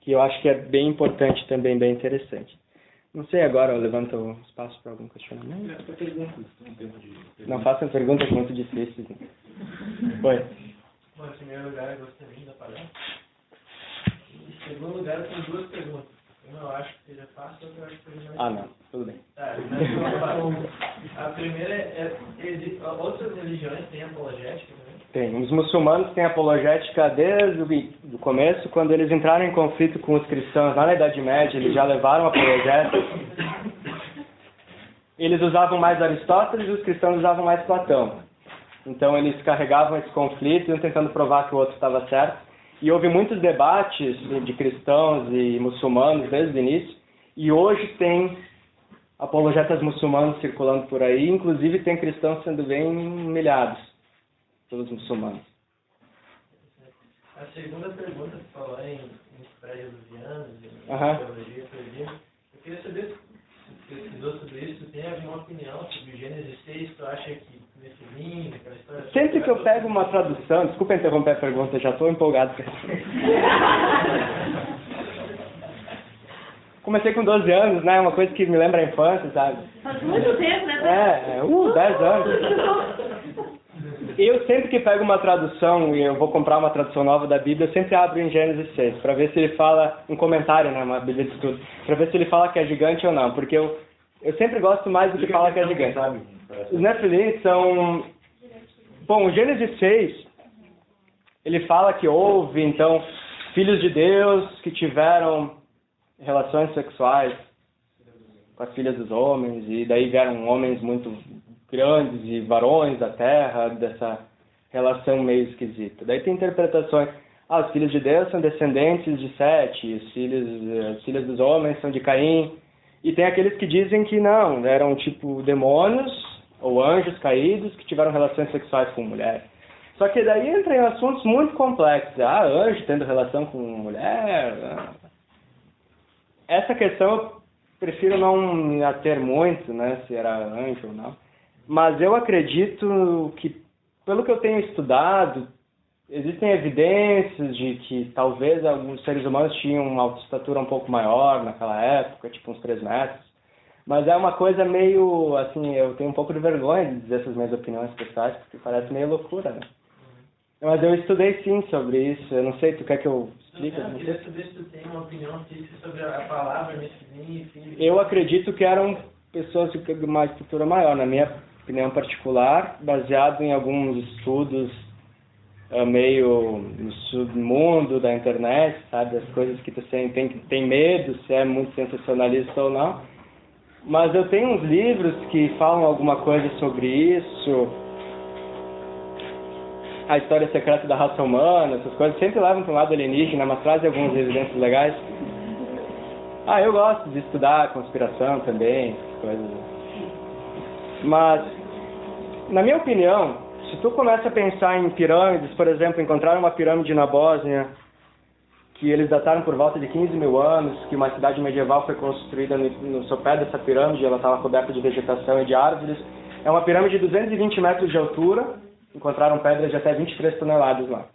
que eu acho que é bem importante também, bem interessante. Não sei agora, eu levanto o espaço para algum questionamento. Não façam perguntas muito difíceis. Né? Oi. Bom, em primeiro lugar, eu gostei da palestra. Em segundo lugar, eu tenho duas perguntas. Uma eu acho que seja fácil, outra eu acho que seja mais não. Tudo bem. A primeira é outras religiões têm apologética também? Tem. Os muçulmanos têm apologética desde o começo, quando eles entraram em conflito com os cristãos lá na Idade Média, eles já levaram apologética. Eles usavam mais Aristóteles e os cristãos usavam mais Platão. Então eles carregavam esse conflito, iam tentando provar que o outro estava certo. E houve muitos debates de cristãos e muçulmanos desde o início. E hoje tem apologetas muçulmanos circulando por aí. Inclusive tem cristãos sendo bem humilhados pelos muçulmanos. A segunda pergunta, você falou em pré-diluvianos, em teologia, teologia. Eu queria saber se você estudou tudo isso, tem alguma opinião sobre o Gênesis 6, tu acha que nesse livro, aquela história... Sempre que eu pego uma tradução, desculpa interromper a pergunta, já estou empolgado. Comecei com 12 anos, né? Uma coisa que me lembra a infância, sabe? Faz muito tempo, né? 10 anos. Eu sempre que pego uma tradução e eu vou comprar uma tradução nova da Bíblia, eu sempre abro em Gênesis 6, para ver se ele fala, um comentário, né, uma Bíblia de estudo, para ver se ele fala que é gigante ou não, porque eu sempre gosto mais do que fala que é gigante. Os Nefilim são... Bom, o Gênesis 6, ele fala que houve, então, filhos de Deus que tiveram relações sexuais com as filhas dos homens, e daí vieram homens muito grandes e varões da terra, dessa relação meio esquisita. Daí tem interpretações, os filhos de Deus são descendentes de Sete, as filhas dos homens são de Caim, e tem aqueles que dizem que não, eram tipo demônios ou anjos caídos que tiveram relações sexuais com mulheres. Só que daí entra em assuntos muito complexos. Anjo tendo relação com mulher... Essa questão prefiro não me ater muito, né, se era anjo ou não. Mas eu acredito que, pelo que eu tenho estudado, existem evidências de que talvez alguns seres humanos tinham uma autoestatura um pouco maior naquela época, tipo uns 3 metros. Mas é uma coisa meio, assim, eu tenho um pouco de vergonha de dizer essas minhas opiniões pessoais, porque parece meio loucura, né? Mas eu estudei sim sobre isso, eu não sei, tu quer que eu explique? Eu queria saber se tu tem uma opinião física sobre a palavra Nefilim e filho. Eu acredito que eram pessoas de uma estrutura maior, na minha opinião particular, baseado em alguns estudos meio no submundo da internet, sabe? As coisas que tu tem medo, se é muito sensacionalista ou não. Mas eu tenho uns livros que falam alguma coisa sobre isso. A história secreta da raça humana, essas coisas sempre levam para um lado alienígena, mas trazem algumas evidências legais. Eu gosto de estudar conspiração também, essas coisas. Mas, na minha opinião, se tu começa a pensar em pirâmides, por exemplo, encontraram uma pirâmide na Bósnia, que eles dataram por volta de 15 mil anos, que uma cidade medieval foi construída no sopé dessa pirâmide, ela estava coberta de vegetação e de árvores. É uma pirâmide de 220 metros de altura, encontraram pedras de até 23 toneladas lá.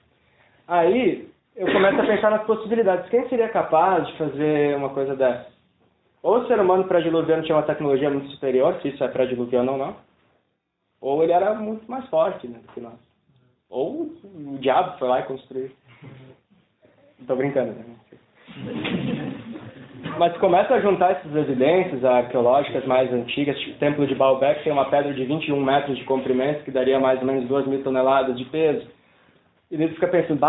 Aí, eu começo a pensar nas possibilidades. Quem seria capaz de fazer uma coisa dessa? Ou o ser humano pré-diluviano tinha uma tecnologia muito superior, se isso é pré-diluviano ou não, ou ele era muito mais forte, né, do que nós. Ou o diabo foi lá e construiu. Estou brincando, né? Mas começa a juntar essas evidências arqueológicas mais antigas, tipo o Templo de Baalbek tem uma pedra de 21 metros de comprimento, que daria mais ou menos 2.000 toneladas de peso. E daí fica pensando,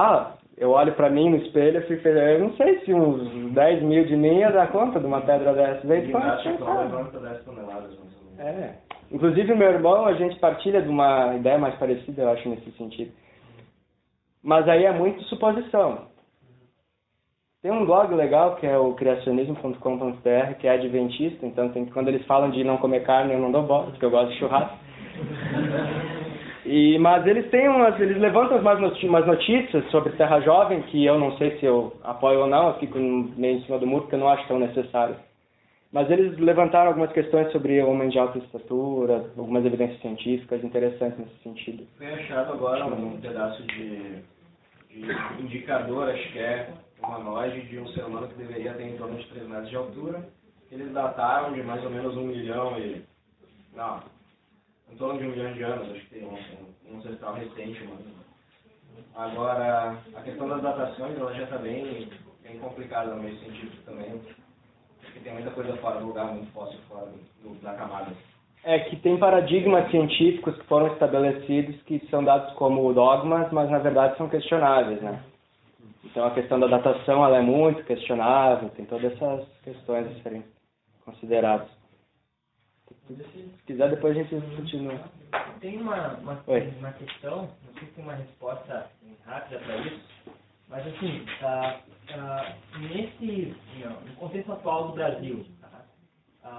eu olho para mim no espelho e fico, eu não sei se uns 10 mil de mim ia dar conta de uma pedra dessa. Daí levanta 10 toneladas, mais ou menos. Inclusive, meu irmão, a gente partilha de uma ideia mais parecida, eu acho, nesse sentido. Mas aí é muito suposição. Tem um blog legal, que é o criacionismo.com.br, que é adventista, então quando eles falam de não comer carne, eu não dou bola, porque eu gosto de churrasco. Mas eles levantam umas notícias sobre Terra Jovem, que eu não sei se eu apoio ou não, eu fico meio em cima do muro, porque eu não acho tão necessário. Mas eles levantaram algumas questões sobre homens de alta estatura, algumas evidências científicas interessantes nesse sentido. Foi achado agora um pedaço de indicador, acho que é humanoide, de um ser humano que deveria ter em torno de 3 metros de altura. Eles dataram de mais ou menos 1 milhão em torno de 1 milhão de anos, acho que tem um ancestral recente, mano. Agora, a questão das datações, ela já está bem complicada no meio científico também, porque tem muita coisa fora do lugar, muito fóssil fora da camada. É que tem paradigmas científicos que foram estabelecidos que são dados como dogmas, mas na verdade são questionáveis, né? Então a questão da datação ela é muito questionável, tem todas essas questões a serem consideradas. Se quiser, depois a gente continua. Tem uma questão, não sei se tem uma resposta rápida para isso, mas assim, no contexto atual do Brasil,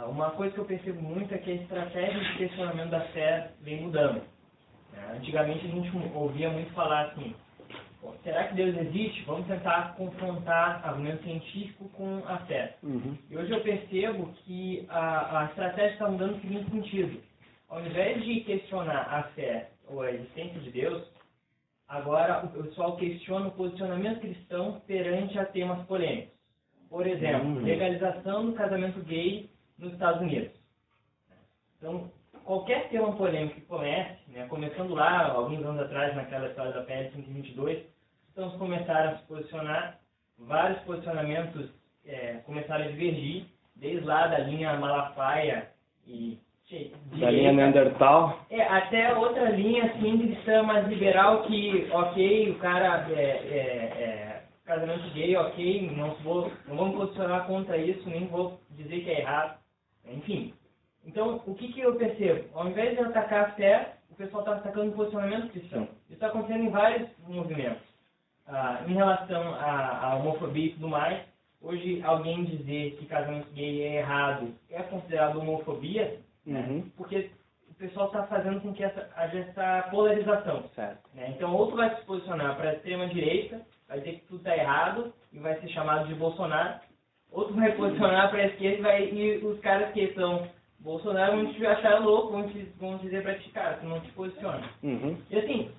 uma coisa que eu percebo muito é que a estratégia de questionamento da fé vem mudando. Antigamente a gente ouvia muito falar assim, será que Deus existe? Vamos tentar confrontar argumento científico com a fé. Uhum. E hoje eu percebo que a estratégia está mudando no seguinte sentido. Ao invés de questionar a fé ou a existência de Deus, agora o pessoal questiona o posicionamento cristão perante a temas polêmicos. Por exemplo, legalização do casamento gay nos Estados Unidos. Então, qualquer tema polêmico que comece, né, começando lá, alguns anos atrás, naquela história da PL 122, então começaram a se posicionar, vários posicionamentos começaram a divergir, desde lá da linha Malafaia e da linha Neandertal. Até outra linha assim, de cristã mais liberal que, ok, o cara casamento gay, ok, não vamos posicionar contra isso, nem vou dizer que é errado, enfim. Então, o que eu percebo? Ao invés de atacar a fé, o pessoal está atacando o posicionamento cristão. Isso está acontecendo em vários movimentos. Em relação à homofobia e tudo mais, hoje alguém dizer que casamento gay é errado é considerado homofobia, porque o pessoal está fazendo com que haja essa polarização. Certo. Né? Então, outro vai se posicionar para a extrema-direita, vai dizer que tudo está errado e vai ser chamado de Bolsonaro. ou tu vai posicionar para a esquerda e os caras que são Bolsonaro vão te achar louco, vão dizer para ti, cara, tu não te posiciona. Uhum. E assim,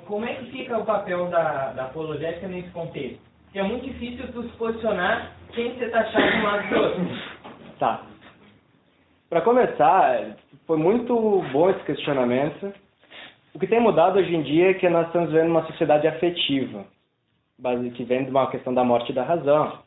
como é que fica o papel da apologética nesse contexto? Porque é muito difícil tu se posicionar sem ser taxado de um lado do outro. Tá. Para começar, foi muito bom esse questionamento. O que tem mudado hoje em dia é que nós estamos vendo uma sociedade afetiva, que vem de uma questão da morte da razão.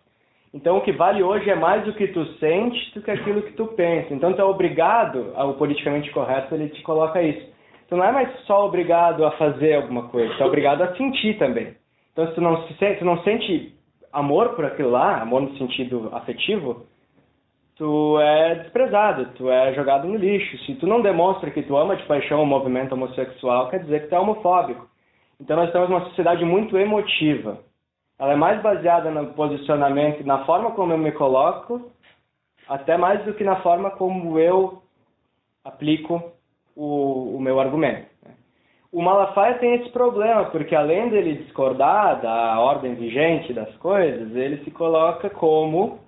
Então, o que vale hoje é mais o que tu sente do que aquilo que tu pensa. Então, tu é obrigado, ao politicamente correto, ele te coloca isso. Tu não é mais só obrigado a fazer alguma coisa, tu é obrigado a sentir também. Então, se tu não sente amor por aquilo lá, amor no sentido afetivo, tu é desprezado, tu é jogado no lixo. Se tu não demonstra que tu ama de paixão o movimento homossexual, quer dizer que tu é homofóbico. Então, nós estamos numa sociedade muito emotiva. Ela é mais baseada no posicionamento, na forma como eu me coloco, até mais do que na forma como eu aplico o meu argumento. O Malafaia tem esse problema, porque além dele discordar da ordem vigente das coisas, ele se coloca como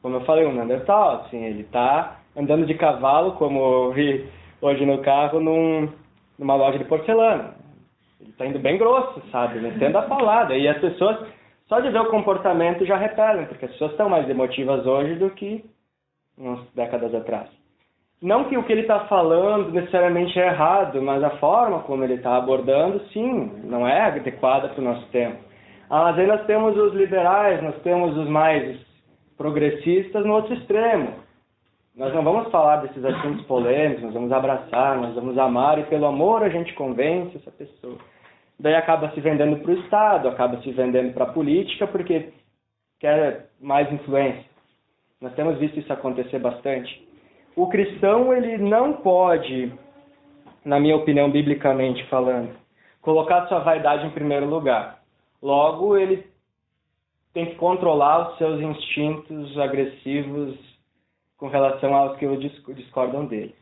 eu falei, um Neandertal. Assim, ele está andando de cavalo, como eu vi hoje no carro, numa loja de porcelana. Ele está indo bem grosso, sabe? Metendo a paulada. E as pessoas, só de ver o comportamento, já repelem, porque as pessoas estão mais emotivas hoje do que umas décadas atrás. Não que o que ele está falando necessariamente é errado, mas a forma como ele está abordando, sim, não é adequada para o nosso tempo. Mas aí nós temos os liberais, nós temos os mais progressistas no outro extremo. Nós não vamos falar desses assuntos polêmicos, nós vamos abraçar, nós vamos amar, e pelo amor a gente convence essa pessoa. Daí acaba se vendendo para o Estado, acaba se vendendo para a política, porque quer mais influência. Nós temos visto isso acontecer bastante. O cristão, ele não pode, na minha opinião, biblicamente falando, colocar sua vaidade em primeiro lugar. Logo, ele tem que controlar os seus instintos agressivos com relação aos que discordam dele.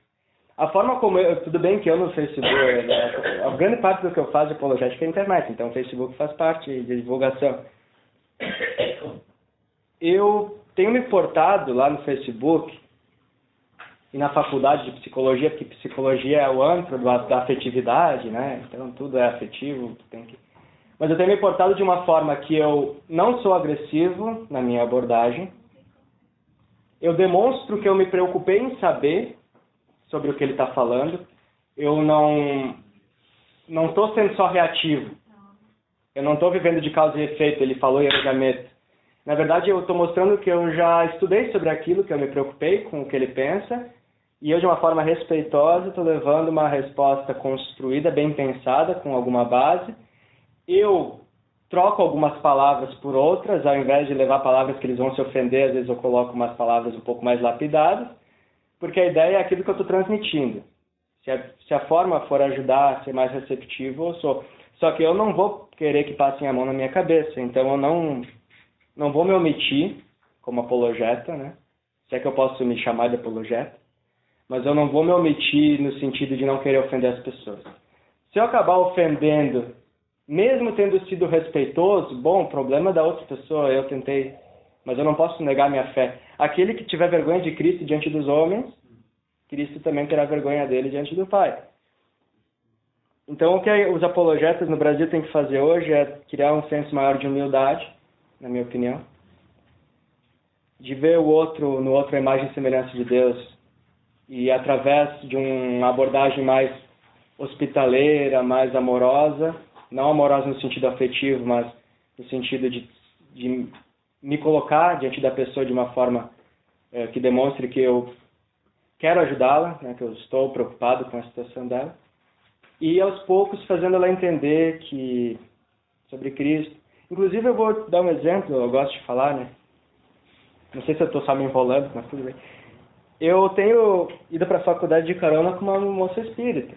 A forma como tudo bem que eu no Facebook, a grande parte do que eu faço de apologética é a internet, então o Facebook faz parte de divulgação. Eu tenho me portado lá no Facebook e na faculdade de psicologia, porque psicologia é o antro da afetividade, né? Então tudo é afetivo, Mas eu tenho me portado de uma forma que eu não sou agressivo na minha abordagem. Eu demonstro que eu me preocupei em saber sobre o que ele está falando. Eu não estou sendo só reativo. Eu não estou vivendo de causa e efeito, ele falou e eu já meto. Na verdade, eu estou mostrando que eu já estudei sobre aquilo, que eu me preocupei com o que ele pensa, e eu, de uma forma respeitosa, estou levando uma resposta construída, bem pensada, com alguma base. Eu troco algumas palavras por outras, ao invés de levar palavras que eles vão se ofender, às vezes eu coloco umas palavras um pouco mais lapidadas, porque a ideia é aquilo que eu estou transmitindo. Se a forma for ajudar a ser mais receptivo, eu sou. Só que eu não vou querer que passem a mão na minha cabeça, então eu não vou me omitir como apologeta, né? Se é que eu posso me chamar de apologeta, mas eu não vou me omitir no sentido de não querer ofender as pessoas. Se eu acabar ofendendo, mesmo tendo sido respeitoso, bom, problema da outra pessoa, eu tentei, mas eu não posso negar minha fé. Aquele que tiver vergonha de Cristo diante dos homens, Cristo também terá vergonha dele diante do Pai. Então, o que os apologetas no Brasil têm que fazer hoje é criar um senso maior de humildade, na minha opinião, de ver o outro no outro a imagem e semelhança de Deus, e através de uma abordagem mais hospitaleira, mais amorosa, não amorosa no sentido afetivo, mas no sentido de me colocar diante da pessoa de uma forma que demonstre que eu quero ajudá-la, né, que eu estou preocupado com a situação dela, e aos poucos fazendo ela entender que sobre Cristo. Inclusive eu vou dar um exemplo, eu gosto de falar, né? Não sei se eu estou só me enrolando, mas tudo bem. Eu tenho ido para a faculdade de carona com uma moça espírita.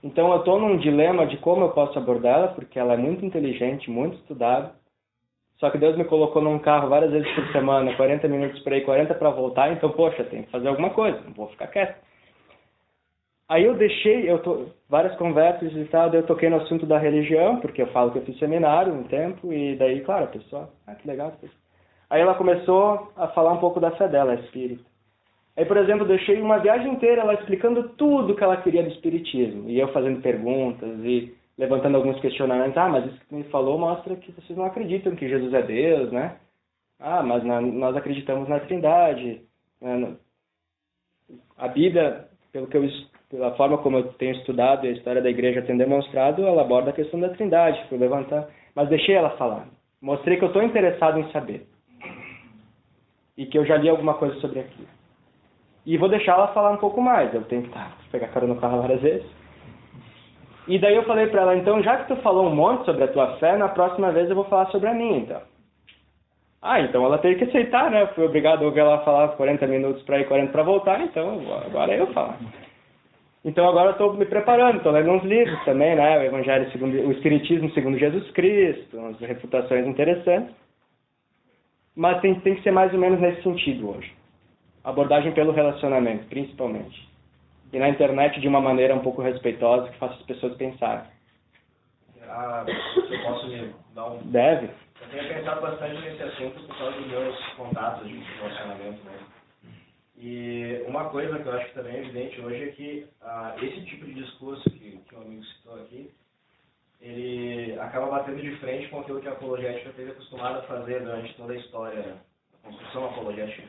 Então eu estou num dilema de como eu posso abordá-la, porque ela é muito inteligente, muito estudada. Só que Deus me colocou num carro várias vezes por semana, 40 minutos para ir, 40 para voltar, então, poxa, tem que fazer alguma coisa, não vou ficar quieto. Aí eu deixei, várias conversas e tal, eu toquei no assunto da religião, porque eu falo que eu fiz seminário um tempo, e daí, claro, a pessoa, que legal. Aí ela começou a falar um pouco da fé dela, a espírita. Aí, por exemplo, eu deixei uma viagem inteira ela explicando tudo que ela queria do espiritismo. E eu fazendo perguntas e levantando alguns questionamentos. Ah, mas isso que tu me falou mostra que vocês não acreditam que Jesus é Deus, né? Ah, mas nós acreditamos na Trindade. A Bíblia, pela forma como eu tenho estudado e a história da igreja tem demonstrado, ela aborda a questão da Trindade. Fui levantar, mas deixei ela falar. Mostrei que eu estou interessado em saber. E que eu já li alguma coisa sobre aquilo. E vou deixar ela falar um pouco mais. Eu tenho que pegar carona no carro várias vezes. E daí eu falei para ela, então, já que tu falou um monte sobre a tua fé, na próxima vez eu vou falar sobre a minha, então. Ah, então ela teve que aceitar, né? Eu fui obrigado a ouvir ela falar 40 minutos para ir, 40 para voltar, então agora eu falo. Então agora eu estou me preparando, estou lendo uns livros também, né? O Espiritismo segundo Jesus Cristo, umas refutações interessantes. Mas tem que ser mais ou menos nesse sentido hoje. Abordagem pelo relacionamento, principalmente. E na internet de uma maneira um pouco respeitosa, que faça as pessoas pensarem. Eu posso me dar um... Deve. Eu tenho pensado bastante nesse assunto por causa dos meus contatos de relacionamento, né? E uma coisa que eu acho que também é evidente hoje é que esse tipo de discurso que o amigo citou aqui, ele acaba batendo de frente com aquilo que a apologética esteve acostumada a fazer durante toda a história da construção apologética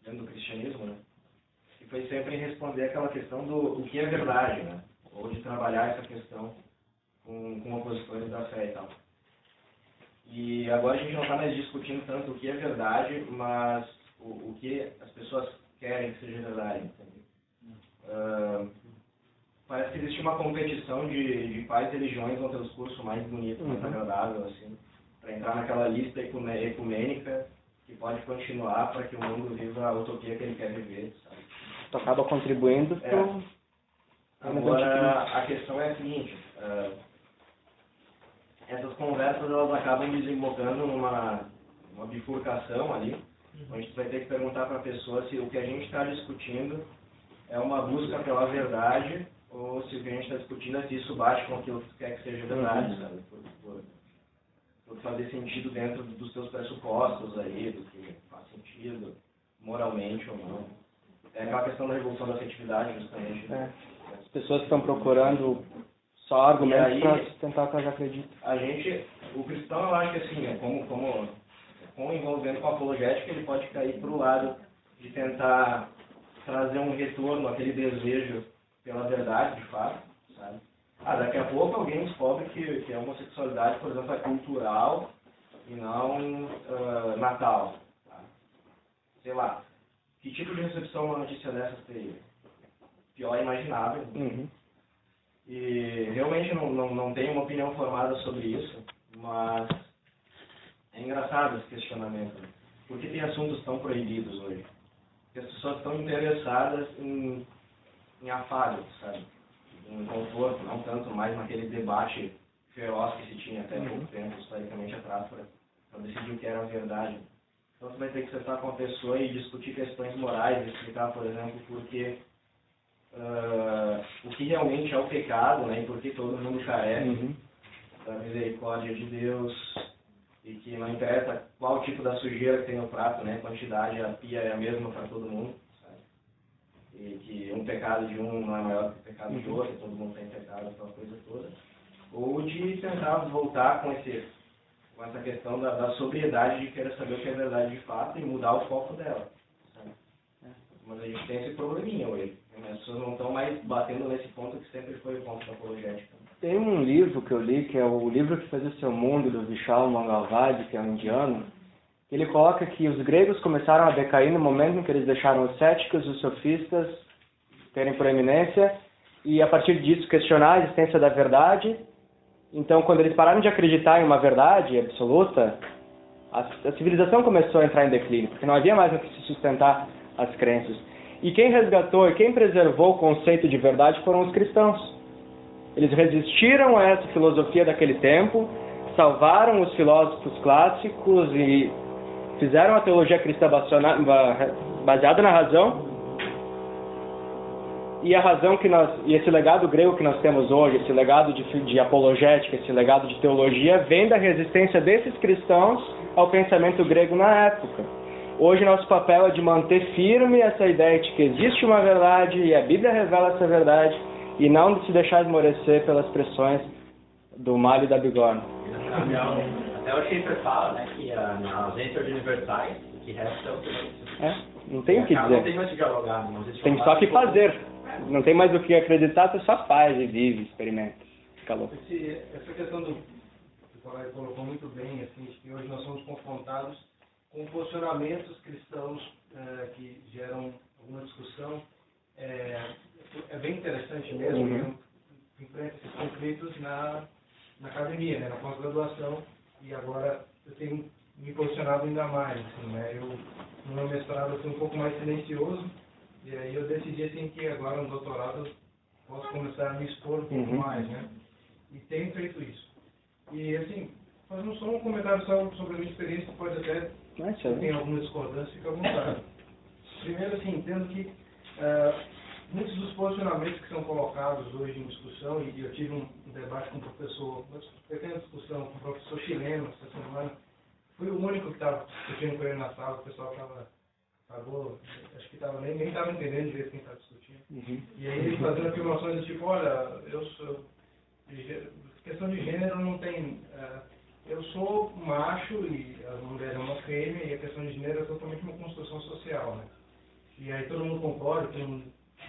dentro do cristianismo, né? E foi sempre em responder aquela questão do que é verdade, né? Ou de trabalhar essa questão com opositores da fé e tal. E agora a gente não está mais discutindo tanto o que é verdade, mas o que as pessoas querem que seja verdade. Parece que existe uma competição de quais religiões vão ter o discurso mais bonito, mais agradável, assim, para entrar naquela lista ecumênica que pode continuar para que o mundo viva a utopia que ele quer viver, sabe? Tu acaba contribuindo Agora, a questão é a seguinte, essas conversas elas acabam desembocando numa bifurcação ali, onde tu vai ter que perguntar para a pessoa se o que a gente está discutindo é uma busca pela verdade ou se o que a gente está discutindo é se isso bate com aquilo que tu quer que seja verdade, sabe? Por fazer sentido dentro dos teus pressupostos aí, do que faz sentido, moralmente ou não. É aquela questão da revolução da afetividade, justamente. Né? As pessoas estão procurando só argumentos para sustentar o que elas acreditam. O cristão, eu acho que assim, como envolvendo com a apologética, ele pode cair para o lado de tentar trazer um retorno àquele desejo pela verdade, de fato, sabe? Daqui a pouco alguém descobre que a homossexualidade, por exemplo, é cultural e não natal. Tá? Sei lá, que tipo de recepção uma notícia dessas teria? Pior imaginável. E realmente não tenho uma opinião formada sobre isso, mas é engraçado esse questionamento. Né? Por que tem assuntos tão proibidos hoje? Porque as pessoas estão interessadas em afago, sabe? Em conforto, não tanto mais naquele debate feroz que se tinha até pouco tempo, historicamente atrás, para decidir o que era a verdade. Então você vai ter que sentar com a pessoa e discutir questões morais, explicar, por exemplo, por que o que realmente é o pecado, né, e por que todo mundo carece da misericórdia de Deus, e que não interessa qual tipo da sujeira que tem no prato, né, a quantidade, a pia é a mesma para todo mundo, sabe? E que um pecado de um não é maior que o pecado de outro, todo mundo tem pecado, aquela coisa toda. Ou de tentar voltar com essa questão da sobriedade de querer saber o que é verdade de fato e mudar o foco dela, sabe? Mas a gente tem esse probleminha hoje. As pessoas não estão mais batendo nesse ponto que sempre foi o ponto da apologética. Tem um livro que eu li, que é o livro que fez o seu mundo, do Vishal Mangalwadi, que é um indiano. Ele coloca que os gregos começaram a decair no momento em que eles deixaram os céticos e os sofistas terem proeminência e, a partir disso, questionar a existência da verdade. Então, quando eles pararam de acreditar em uma verdade absoluta, a civilização começou a entrar em declínio, porque não havia mais no que se sustentar as crenças. E quem resgatou e quem preservou o conceito de verdade foram os cristãos. Eles resistiram a essa filosofia daquele tempo, salvaram os filósofos clássicos e fizeram a teologia cristã baseada na razão. E a razão e esse legado grego que nós temos hoje, esse legado de apologética, esse legado de teologia, vem da resistência desses cristãos ao pensamento grego na época. Hoje nosso papel é de manter firme essa ideia de que existe uma verdade e a Bíblia revela essa verdade e não de se deixar esmorecer pelas pressões do malho e da bigorna. Até o Schaeffer fala, né, que na ausência de universais, o que resta é o silêncio. Não tem o que dizer. Não tem mais o que dialogar. Tem só que fazer. Não tem mais o que acreditar, você só faz e vive, experimenta. Fica louco. Essa questão do que o colega colocou muito bem, assim, de que hoje nós somos confrontados com posicionamentos cristãos que geram alguma discussão. É bem interessante mesmo. Eu enfrento esses conflitos na academia, né, na pós-graduação, e agora eu tenho me posicionado ainda mais. Assim, né, no meu mestrado eu fui um pouco mais silencioso, e aí eu decidi assim, que agora no doutorado posso começar a me expor um pouco mais, né? E tenho feito isso. E assim, fazendo só um comentário sobre a minha experiência, pode até, se tem alguma discordância, fica à vontade. Primeiro, assim, entendo que muitos dos posicionamentos que são colocados hoje em discussão, e eu tive um debate com um professor, uma pequena discussão com um professor chileno essa semana, fui o único que estava discutindo com ele na sala, o pessoal pagou, acho que nem estava entendendo direito quem estava discutindo. E aí ele fazendo afirmações do tipo, olha, questão de gênero não tem, eu sou macho e a mulher é uma fêmea, e a questão de gênero é totalmente uma construção social, né? E aí todo mundo concorda, todo mundo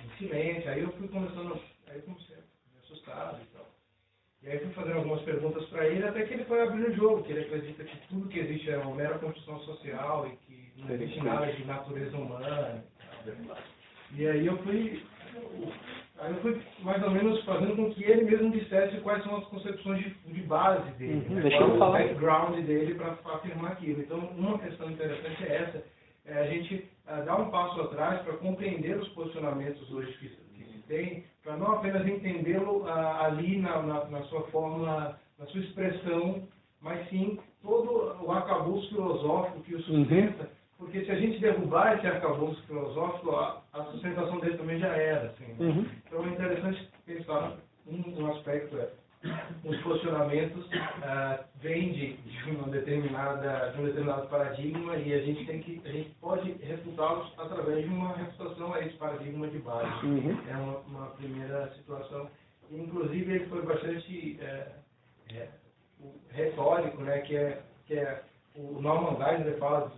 em silêncio, aí eu fui começando, aí eu comecei a me assustar e tal. E aí fui fazendo algumas perguntas para ele, até que ele foi abrindo o jogo, que ele acredita que tudo que existe é uma mera construção social e que não existe nada de natureza humana. E aí eu fui mais ou menos fazendo com que ele mesmo dissesse quais são as concepções de base dele, qual é o background dele para afirmar aquilo. Então, uma questão interessante é essa, a gente dar um passo atrás para compreender os posicionamentos hoje que se tem, para não apenas entendê-lo ali na sua forma, na sua expressão, mas sim todo o arcabouço filosófico que o sustenta, porque se a gente derrubar esse arcabouço filosófico, a sustentação dele também já era. Assim, né? Então é interessante pensar um aspecto os posicionamentos vêm de um determinado paradigma e a gente pode refutá-los através de uma refutação a esse paradigma de base. É uma primeira situação. E, inclusive, ele foi bastante retórico, né, que é o Norman Geisler fala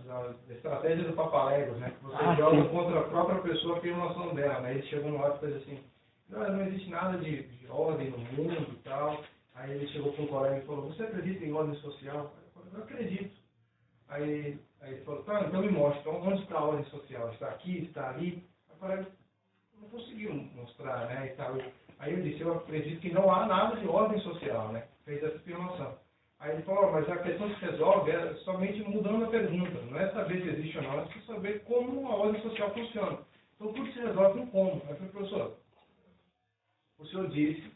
da estratégia do Papaléguas, né, que você joga contra a própria pessoa a afirmação dela. Né? Ele chegou numa hora e fez assim, não existe nada de ordem no mundo e tal. Aí ele chegou para um colega e falou, você acredita em ordem social? Eu falei, eu acredito. Aí ele falou, tá, então me mostra, então, onde está a ordem social? Está aqui, está ali? Eu falei, não conseguiu mostrar, né? E tal. Aí eu disse, eu acredito que não há nada de ordem social, né? Fez essa afirmação. Aí ele falou, mas a questão que se resolve é somente mudando a pergunta, não é saber se existe ou não, é saber como a ordem social funciona. Então tudo se resolve com como. Aí eu falei, professor, o senhor disse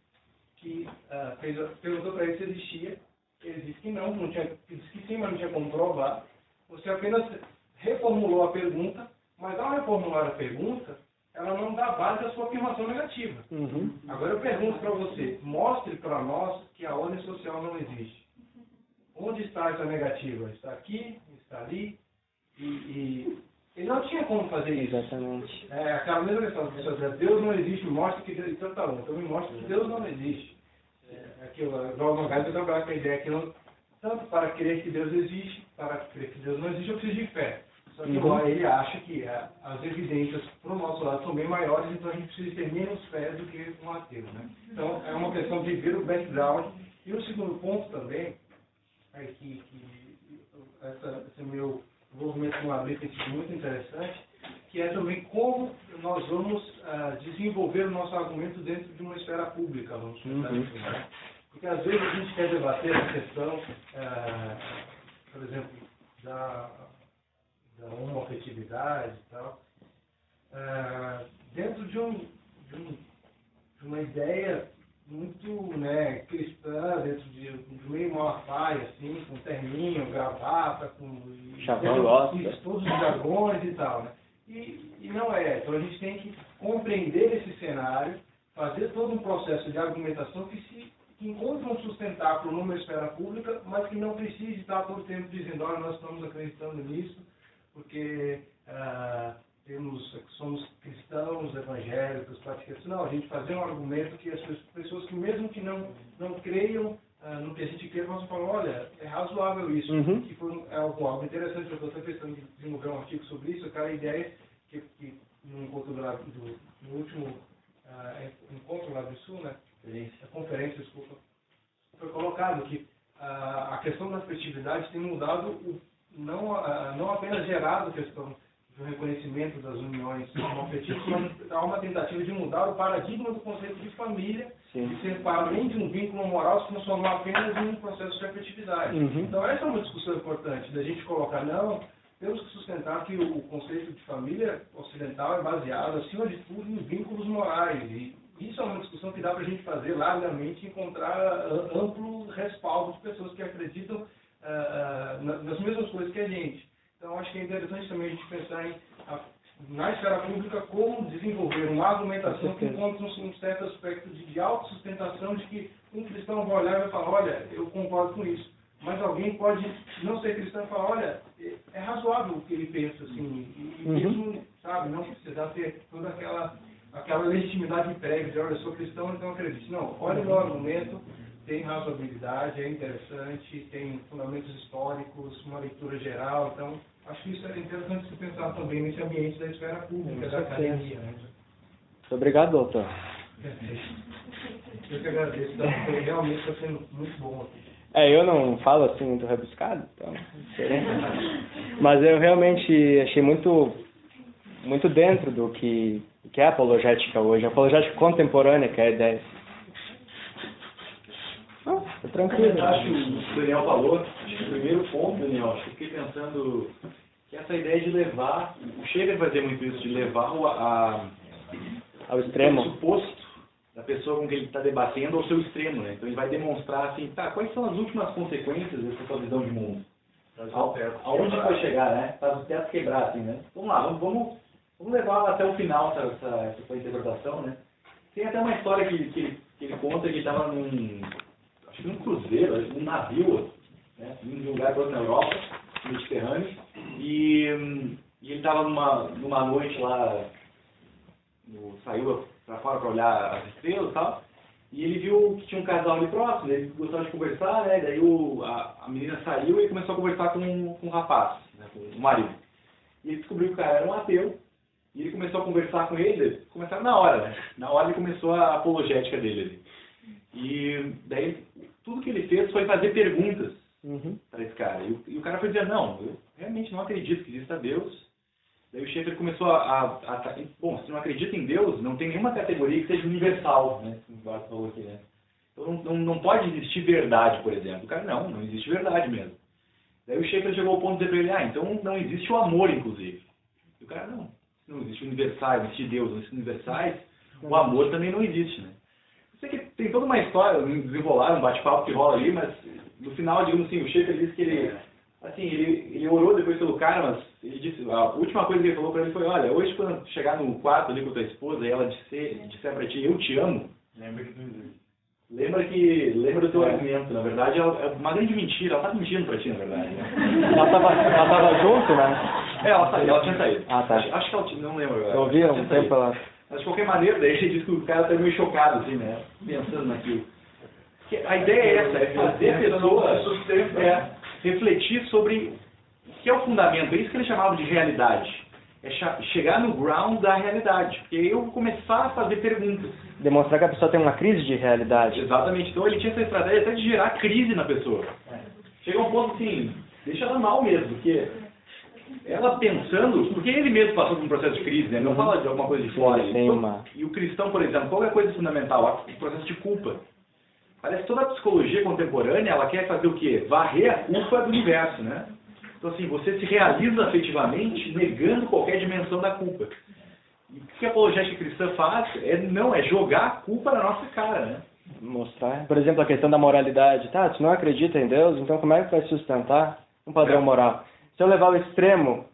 que perguntou para ele se existia, ele disse que não tinha, disse que sim, mas não tinha como provar. Você apenas reformulou a pergunta, mas ao reformular a pergunta, ela não dá base à sua afirmação negativa. Agora eu pergunto para você, mostre para nós que a ordem social não existe. Onde está essa negativa? Está aqui? Está ali? E ele não tinha como fazer isso. Exatamente. Aquela mesma questão, Deus não existe, mostra que Deus... Então tá bom, então me mostra que Deus não existe. Logo mais eu trabalho com a ideia que não... Tanto para crer que Deus existe, para crer que Deus não existe, eu preciso de fé. Só que lá ele acha que as evidências para o nosso lado são bem maiores, então a gente precisa ter menos fé do que um ateu. Né? Então é uma questão de ver o background. E o segundo ponto também, é que esse meu envolvimento com a lei tem sido muito interessante, que é também como nós vamos desenvolver o nosso argumento dentro de uma esfera pública, vamos pensar assim, né? Porque às vezes a gente quer debater a questão, por exemplo, da homoafetividade e tal, dentro de uma ideia muito, né, cristã, dentro de meio Malafaia, assim, com terninho, gravata, com chavão, todos os dragões e tal, né? E não é. Então a gente tem que compreender esse cenário, fazer todo um processo de argumentação que encontre um sustentáculo numa esfera pública, mas que não precise estar todo o tempo dizendo, olha, nós estamos acreditando nisso, porque somos cristãos, evangélicos, praticantes. Não, a gente fazer um argumento que as pessoas que mesmo que não creiam no que a gente quer, vão falar, olha, é razoável isso. Que foi algo interessante, eu estou até pensando em desenvolver um artigo sobre isso, aquela ideia que no encontro no último encontro lá do Sul, né? A conferência, desculpa, foi colocado que a questão das festividades tem mudado, não apenas gerado a questão do reconhecimento das uniões homoafetivas, mas há uma tentativa de mudar o paradigma do conceito de família, e ser, para além de um vínculo moral, se transformar apenas em um processo de afetividade. Então essa é uma discussão importante, da gente colocar, não, temos que sustentar que o conceito de família ocidental é baseado, acima de tudo, em vínculos morais. E isso é uma discussão que dá para a gente fazer largamente e encontrar amplo respaldo de pessoas que acreditam nas mesmas coisas que a gente. Então, acho que é interessante também a gente pensar na esfera pública como desenvolver uma argumentação que encontre um certo aspecto de autossustentação, de que um cristão vai olhar e vai falar, olha, eu concordo com isso. Mas alguém pode não ser cristão e falar, olha, é razoável o que ele pensa, assim, e mesmo, sabe, não precisar ter toda aquela legitimidade prévia de, olha, eu sou cristão, então acredito. Não, olha o meu argumento, tem razoabilidade, é interessante, tem fundamentos históricos, uma leitura geral, então acho que isso é interessante se pensar também nesse ambiente da esfera pública, da academia. Né? Muito obrigado, doutor. Eu que agradeço, realmente está sendo muito bom aqui. Eu não falo assim muito rebuscado, então, diferente. Mas eu realmente achei muito dentro do que é a apologética hoje, a apologética contemporânea, que é a ideia. Tá tranquilo. Acho que o Daniel falou, acho que o primeiro ponto, Daniel, acho que fiquei pensando que essa ideia de levar, o Schaeffer vai dizer muito isso, de levar ao extremo. O suposto da pessoa com quem ele está debatendo ao seu extremo, né? Então ele vai demonstrar assim, quais são as últimas consequências dessa sua visão de mundo? Aonde vai chegar, né? Faz o teto quebrar, assim, né? Vamos lá, vamos levar até o final essa sua interpretação, né? Tem até uma história que ele conta que ele estava num cruzeiro, num navio, né? De um lugar para outro na Europa, no Mediterrâneo, e ele estava numa noite lá, saiu para fora para olhar as estrelas e tal, e ele viu que tinha um casal ali próximo, ele gostava de conversar, né? Daí a menina saiu e começou a conversar com um rapaz, né? Com o marido. E ele descobriu que o cara era um ateu, e ele começou a conversar com ele, começaram na hora, né? Na hora ele começou a apologética dele ali. E daí tudo que ele fez foi fazer perguntas para esse cara. E o cara foi dizer, não, eu realmente não acredito que exista Deus. Daí o Schaeffer começou bom, se não acredita em Deus, não tem nenhuma categoria que seja universal, né? Como o Eduardo falou aqui, né? Então não pode existir verdade, por exemplo. O cara, não existe verdade mesmo. Daí o Schaeffer chegou ao ponto de dizer para ele, então não existe o amor, inclusive. E o cara, não existe universais, não existe Deus, não existe universais, o amor também não existe, né? Eu sei que tem toda uma história, um desenrolar, um bate-papo que rola ali, mas no final, digamos assim, o Schaeffer disse que ele orou depois pelo cara, mas ele disse, a última coisa que ele falou para ele foi, olha, hoje quando chegar no quarto ali com a tua esposa e ela disser para ti, eu te amo, lembra do teu argumento, na verdade é uma grande mentira, ela tá mentindo para ti, na verdade, né? Ela tava junto, né? Ela tinha saído. Ah, tá. Acho que ela não lembro agora. Eu ouvi um tempo lá. Mas de qualquer maneira, daí ele disse que o cara tá meio chocado, assim, né? Pensando naquilo. A ideia é essa, é fazer a pessoa refletir sobre o que é o fundamento, é isso que ele chamava de realidade. É chegar no ground da realidade. Porque eu começar a fazer perguntas. Demonstrar que a pessoa tem uma crise de realidade. Exatamente. Então ele tinha essa estratégia até de gerar crise na pessoa. Chega a um ponto assim, deixa ela mal mesmo, porque ela pensando, porque ele mesmo passou por um processo de crise, né? Não fala de alguma coisa de fora. E o cristão, por exemplo, qual é a coisa fundamental? O processo de culpa. Parece que toda a psicologia contemporânea, ela quer fazer o quê? Varrer a culpa do universo, né? Então, assim, você se realiza afetivamente negando qualquer dimensão da culpa. E o que a apologética cristã faz é jogar a culpa na nossa cara, né? Mostrar, por exemplo, a questão da moralidade. Tá, tu não acredita em Deus, então como é que vai sustentar um padrão moral? Se eu levar ao extremo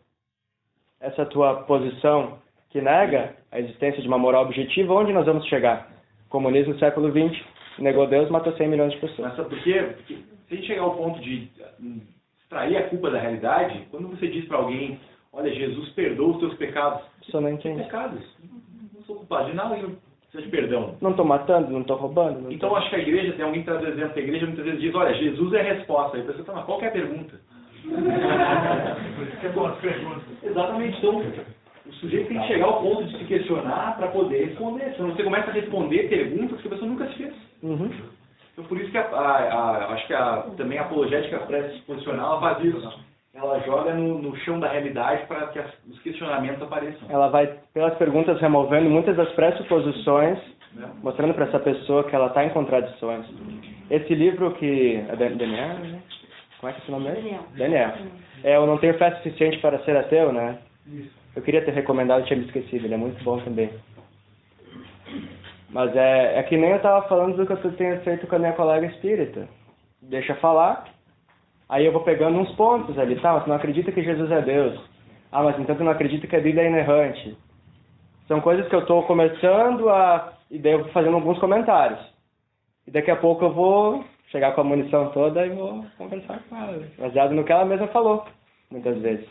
essa tua posição, que nega a existência de uma moral objetiva, onde nós vamos chegar? O comunismo no século XX negou Deus, matou 100 milhões de pessoas. Mas sabe por quê? Porque se a gente chegar ao ponto de extrair a culpa da realidade, quando você diz para alguém, olha, Jesus perdoa os teus pecados. Só não entende. Pecados. Não sou culpado de nada, eu preciso de perdão. Não estou matando, não estou roubando. Então acho que a igreja, tem alguém que traz o exemplo, que a igreja muitas vezes diz, olha, Jesus é a resposta. Aí a pessoa fala, qual que é a pergunta? Por isso que é bom as perguntas. Exatamente, então o sujeito tem que chegar ao ponto de se questionar para poder responder. Senão você começa a responder perguntas que a pessoa nunca se fez. Uhum. Então por isso que acho que também a apologética pré-exposicional ela faz isso. Ela joga no chão da realidade para que os questionamentos apareçam. Ela vai, pelas perguntas, removendo muitas das pressuposições, mostrando para essa pessoa que ela está em contradições. Esse livro que... É Daniel, né? Como é que é esse nome dele? Daniel. Eu não tenho fé suficiente para ser ateu, né? Eu queria ter recomendado, tinha me esquecido. Ele é muito bom também. Mas é que nem eu estava falando do que eu tenho feito com a minha colega espírita. Deixa falar, aí eu vou pegando uns pontos ali, tá? Você não acredita que Jesus é Deus. Ah, mas então você não acredita que a Bíblia é inerrante. São coisas que eu estou começando e daí eu vou fazendo alguns comentários. E daqui a pouco eu vou chegar com a munição toda e vou conversar com ela, baseado no que ela mesma falou, muitas vezes.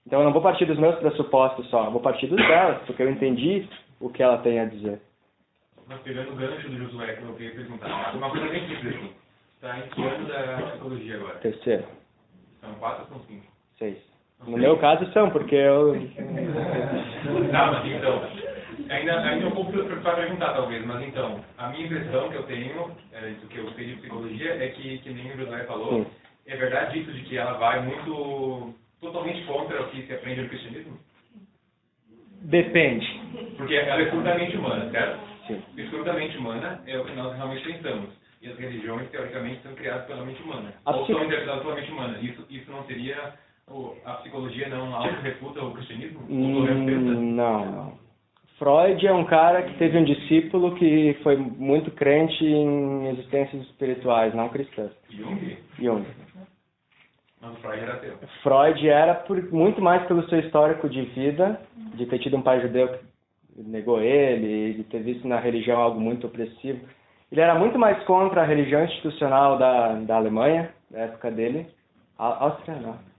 Então eu não vou partir dos meus pressupostos só, eu vou partir dos dela, porque eu entendi o que ela tem a dizer. Mas pegando o gancho do Josué, que eu queria perguntar, uma coisa bem simples aqui. Está em que ano da psicologia agora? Terceiro. São 4 ou são 5? 6. No meu caso são, porque eu... Tá, mas então, ainda um pouco para perguntar talvez, mas então, a minha impressão que eu tenho, do que eu sei de psicologia, é que nem o Josué falou, Sim. É verdade isso de que ela vai totalmente contra o que se aprende no cristianismo? Depende. Porque ela é puramente humana, certo? Sim. Puramente humana é o que nós realmente pensamos. E as religiões, teoricamente, são criadas pela mente humana. A Ou são interpretadas pela mente humana. Isso não seria... A psicologia não auto-refuta o cristianismo? Não. Freud é um cara que teve um discípulo que foi muito crente em existências espirituais, não cristãs. Jung. Mas o Freud era ateu. Freud era muito mais pelo seu histórico de vida, de ter tido um pai judeu que negou ele, de ter visto na religião algo muito opressivo. Ele era muito mais contra a religião institucional da Alemanha, da época dele. Áustria não.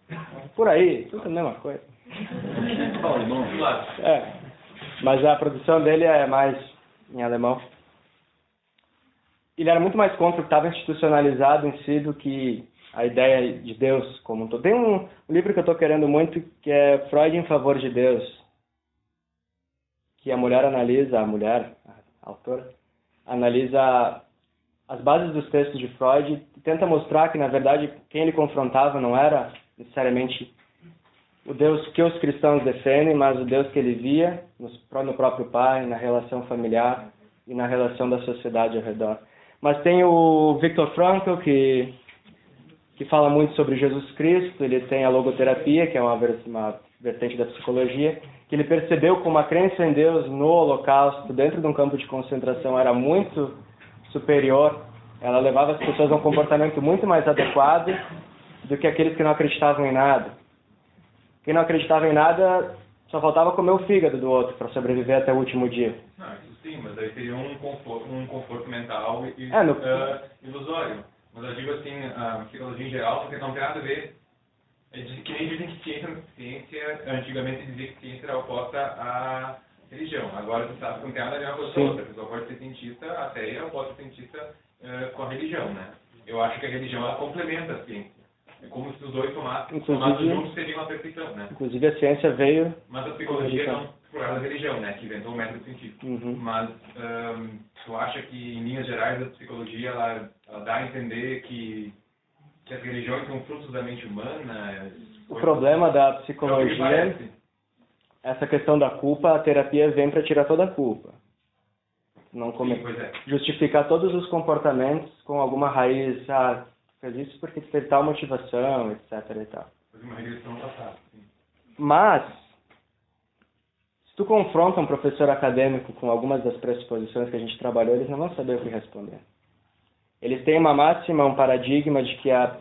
Por aí, tudo a mesma coisa. Mas a produção dele é mais em alemão. Ele era muito mais contra o que estava institucionalizado em si do que a ideia de Deus como um todo. Tem um livro que eu estou querendo muito que é Freud em Favor de Deus, que a autora, analisa as bases dos textos de Freud e tenta mostrar que, na verdade, quem ele confrontava não era necessariamente o Deus que os cristãos defendem, mas o Deus que ele via no próprio pai, na relação familiar e na relação da sociedade ao redor. Mas tem o Viktor Frankl, que fala muito sobre Jesus Cristo. Ele tem a logoterapia, que é uma vertente da psicologia, que ele percebeu como a crença em Deus no Holocausto, dentro de um campo de concentração, era muito superior. Ela levava as pessoas a um comportamento muito mais adequado do que aqueles que não acreditavam em nada. Quem não acreditava em nada só faltava comer o fígado do outro para sobreviver até o último dia. Não, isso sim, mas aí seria um conforto mental ilusório. Mas eu digo assim, a psicologia em geral não tem nada a ver. Que nem dizem que ciência, antigamente dizia que ciência era oposta à religião. Agora você sabe que não tem nada a ver uma coisa com a outra. A pessoa pode ser cientista ateia ou pode ser cientista com a religião, né? Eu acho que a religião ela complementa a ciência. É como se os dois tomados juntos seriam a perfeição, né? Inclusive a ciência veio... Mas a psicologia não por causa da religião, né? Que inventou o método científico. Uhum. Mas tu acha que, em linhas gerais, a psicologia ela dá a entender que as religiões são frutos da mente humana? O problema da psicologia, essa questão da culpa, a terapia vem para tirar toda a culpa. Não justificar todos os comportamentos com alguma raiz, fez isso porque teve tal motivação, etc. e tal. Mas, se tu confronta um professor acadêmico com algumas das pressuposições que a gente trabalhou, eles não vão saber o que responder. Eles têm uma máxima, um paradigma de que a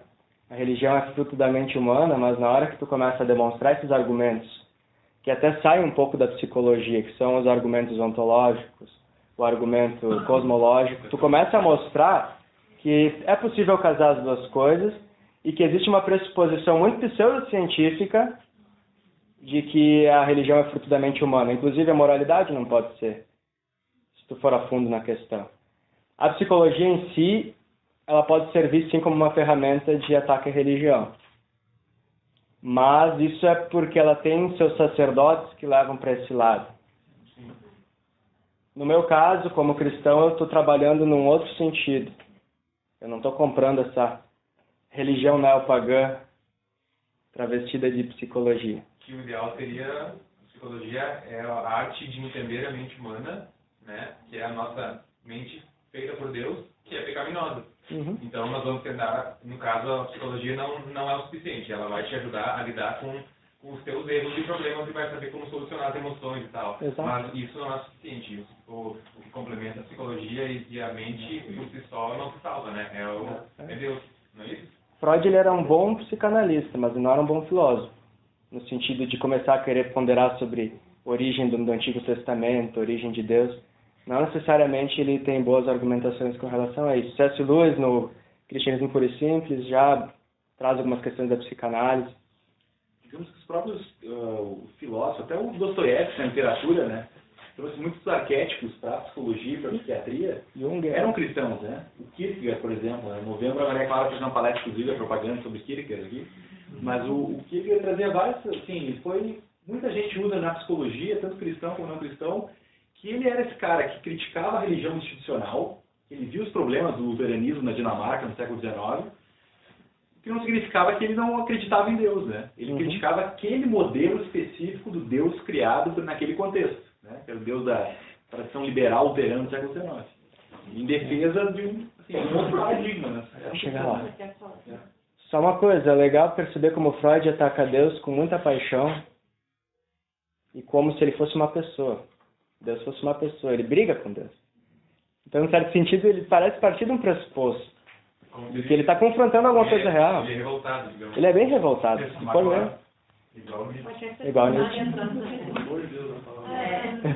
religião é fruto da mente humana, mas na hora que tu começa a demonstrar esses argumentos, que até saem um pouco da psicologia, que são os argumentos ontológicos, o argumento cosmológico, tu começa a mostrar que é possível casar as duas coisas e que existe uma pressuposição muito pseudocientífica de que a religião é fruto da mente humana. Inclusive, a moralidade não pode ser, se tu for a fundo na questão. A psicologia em si, ela pode servir sim como uma ferramenta de ataque à religião. Mas isso é porque ela tem seus sacerdotes que levam para esse lado. No meu caso, como cristão, eu estou trabalhando num outro sentido. Eu não estou comprando essa religião neopagã travestida de psicologia. Que o ideal seria, a psicologia é a arte de entender a mente humana, né? Que é a nossa mente feita por Deus, que é pecaminosa. Uhum. Então nós vamos tentar, no caso, a psicologia não é o suficiente, ela vai te ajudar a lidar com os teus erros e problemas e vai saber como solucionar as emoções e tal. Exato. Mas isso não é suficiente. O que complementa a psicologia e a mente por si só não se salva, né? É Deus, não é isso? Freud ele era um bom psicanalista, mas não era um bom filósofo, no sentido de começar a querer ponderar sobre a origem do Antigo Testamento, a origem de Deus. Não necessariamente ele tem boas argumentações com relação a isso. C.S. Lewis, no Cristianismo Puro e Simples, já traz algumas questões da psicanálise. Digamos que os próprios filósofos, até o Dostoiévski na literatura, né, trouxe muitos arquétipos para a psicologia e para a psiquiatria, eram cristãos, né? O Kierkegaard, por exemplo, em novembro a Maria Clara fez uma palestra, inclusive, a propaganda sobre Kierkegaard aqui, mas o Kierkegaard trazia vários, assim, muita gente usa na psicologia, tanto cristão como não cristão, que ele era esse cara que criticava a religião institucional, ele viu os problemas do luteranismo na Dinamarca no século XIX, que não significava que ele não acreditava em Deus, né? Ele criticava aquele modelo específico do Deus criado naquele contexto, né? Que era o Deus da tradição liberal luterana do século XIX. Em defesa de um outro paradigma, né? Chegar lá. Só uma coisa, é legal perceber como Freud ataca Deus com muita paixão e como se ele fosse uma pessoa. Deus fosse uma pessoa, ele briga com Deus. Então, em certo sentido, ele parece partir de um pressuposto. De que ele está confrontando alguma coisa real. Ele é revoltado, digamos. Ele é bem revoltado. Igual nisso.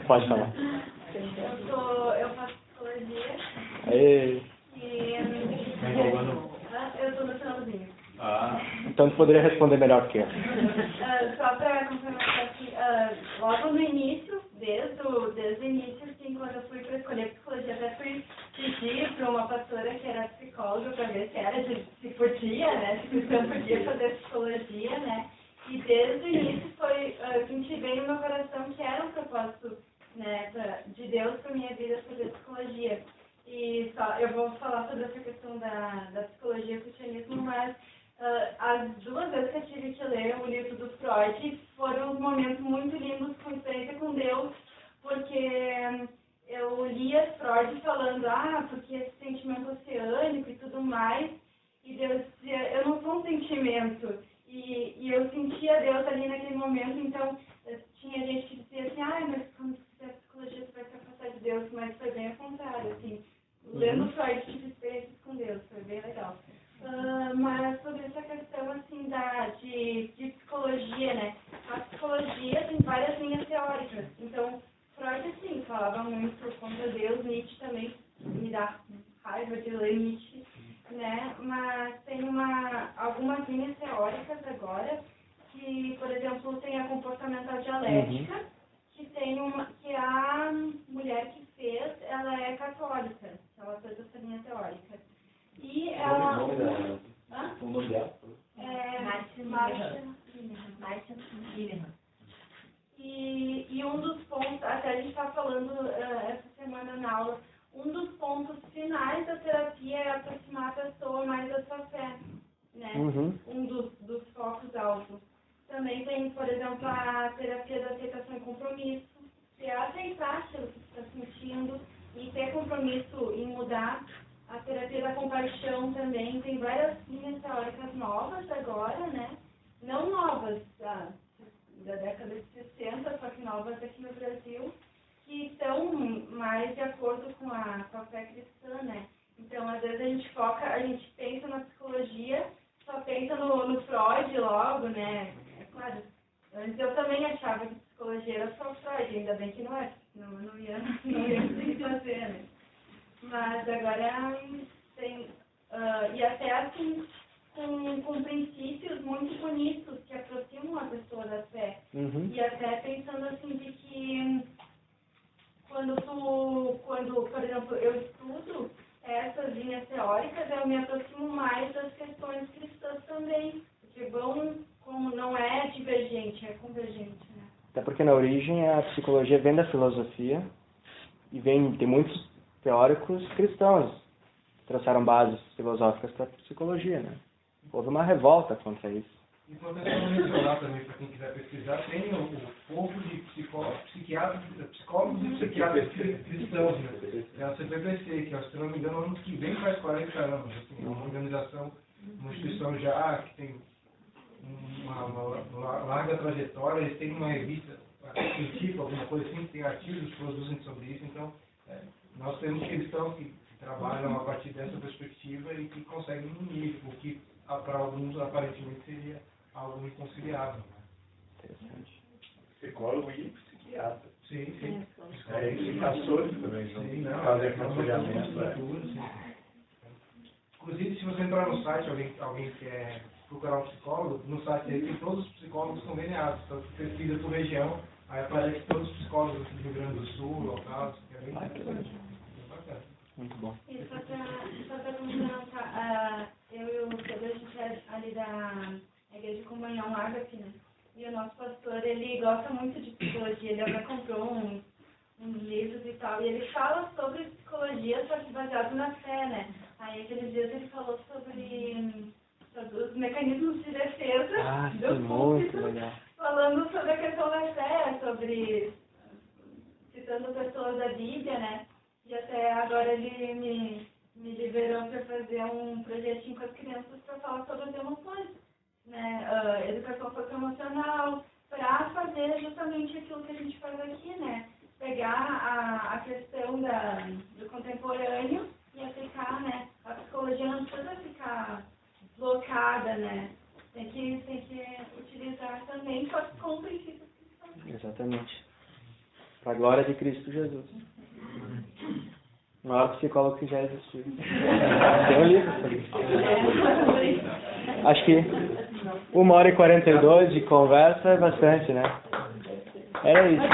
Pode falar. Eu faço psicologia. Aê. E eu estou no finalzinho. Então tu poderia responder melhor que eu. Só para complementar aqui, logo no início, desde o início, assim, quando eu fui para escolher psicologia, até fui pedir para uma pastora que era psicóloga para ver se podia, né, se cristão podia fazer psicologia, né, e desde o início eu senti bem no meu coração que era um propósito, né, de Deus para minha vida fazer psicologia. E eu vou falar sobre essa questão da psicologia e do cristianismo, mas as 2 vezes que eu tive que ler o livro do Freud foram uns momentos muito lindos com experiência com Deus, porque eu lia Freud falando, porque esse sentimento oceânico e tudo mais, e Deus dizia, eu não sou um sentimento, e eu sentia Deus ali naquele momento, então tinha gente que dizia assim, mas quando você fizer psicologia você vai se afastar de Deus, mas foi bem ao contrário, assim, lendo Freud tive experiências com Deus, foi bem legal. Mas sobre essa questão assim de psicologia, né? A psicologia tem várias linhas teóricas. Então, Freud, assim, falava muito contra Deus, Nietzsche também me dá raiva de ler Nietzsche, né? Mas tem algumas linhas teóricas agora, que, por exemplo, tem a comportamental dialética, que a mulher que fez, ela é católica, ela fez essa linha teórica. E ela... O nome dela? Marcia Gilliman. E um dos pontos, até a gente está falando essa semana na aula, um dos pontos finais da terapia é aproximar a pessoa mais da sua fé, né? Um dos focos-alvos. Também tem, por exemplo, a terapia da aceitação e compromisso, que é aceitar aquilo que você está sentindo e ter compromisso em mudar. A terapia da compaixão também tem várias linhas teóricas novas agora, né? Não novas da década de 60, só que novas aqui no Brasil, que estão mais de acordo com a fé cristã, né? Então, às vezes a gente pensa na psicologia, só pensa no Freud logo, né? É claro, antes eu também achava que psicologia Mas agora tem, e até assim, com princípios muito bonitos que aproximam a pessoa da fé. E até pensando assim de que quando, por exemplo, eu estudo essas linhas teóricas, eu me aproximo mais das questões cristãs também, porque não é divergente, é convergente, né? Até porque na origem a psicologia vem da filosofia e tem muitos teóricos cristãos que trouxeram bases filosóficas para a psicologia, né? Houve uma revolta contra isso. E podemos mencionar também, para quem quiser pesquisar, tem o povo de psicólogos e psiquiatras cristãos, né? É a CPPC, que, se não me engano, ano que vem faz 40 anos. Assim, é uma organização, uma instituição já que tem uma larga trajetória, eles têm uma revista científica, alguma coisa assim, que tem artigos que produzem sobre isso. Então, nós temos cristãos que trabalham a partir dessa perspectiva e que conseguem unir o que para alguns aparentemente seria algo inconciliável. Interessante. Psicólogo e psiquiatra. Sim, sim. E pastores também, sim, não fazem aconselhamento. Inclusive, se você entrar no site, alguém quer procurar um psicólogo, no site aí tem todos os psicólogos conveniados. Então, você pesquisa por região, aí aparece todos os psicólogos do Rio Grande do Sul, locais, que é bem interessante. Bacana. Muito bom. E só para complementar, eu e o Pedro, a gente é ali da Igreja de Comunhão Ágape, né? E o nosso pastor, ele gosta muito de psicologia, ele até comprou uns livros e tal, e ele fala sobre psicologia, só que baseado na fé, né? Aí aqueles dias ele falou sobre os mecanismos de defesa do púlpito, falando sobre a questão da fé, citando pessoas da Bíblia, né? E até agora ele me liberou para fazer um projetinho com as crianças para falar sobre as emoções, né? Educação socioemocional, para fazer justamente aquilo que a gente faz aqui, né? Pegar a questão do contemporâneo e aplicar, né? A psicologia não precisa ficar blocada, né? Tem que utilizar também, só que com princípios cristãos. Exatamente. Para a glória de Cristo Jesus. O maior psicólogo que já existiu. Tem um livro sobre isso. Acho que 1h42 de conversa é bastante, né? Era isso.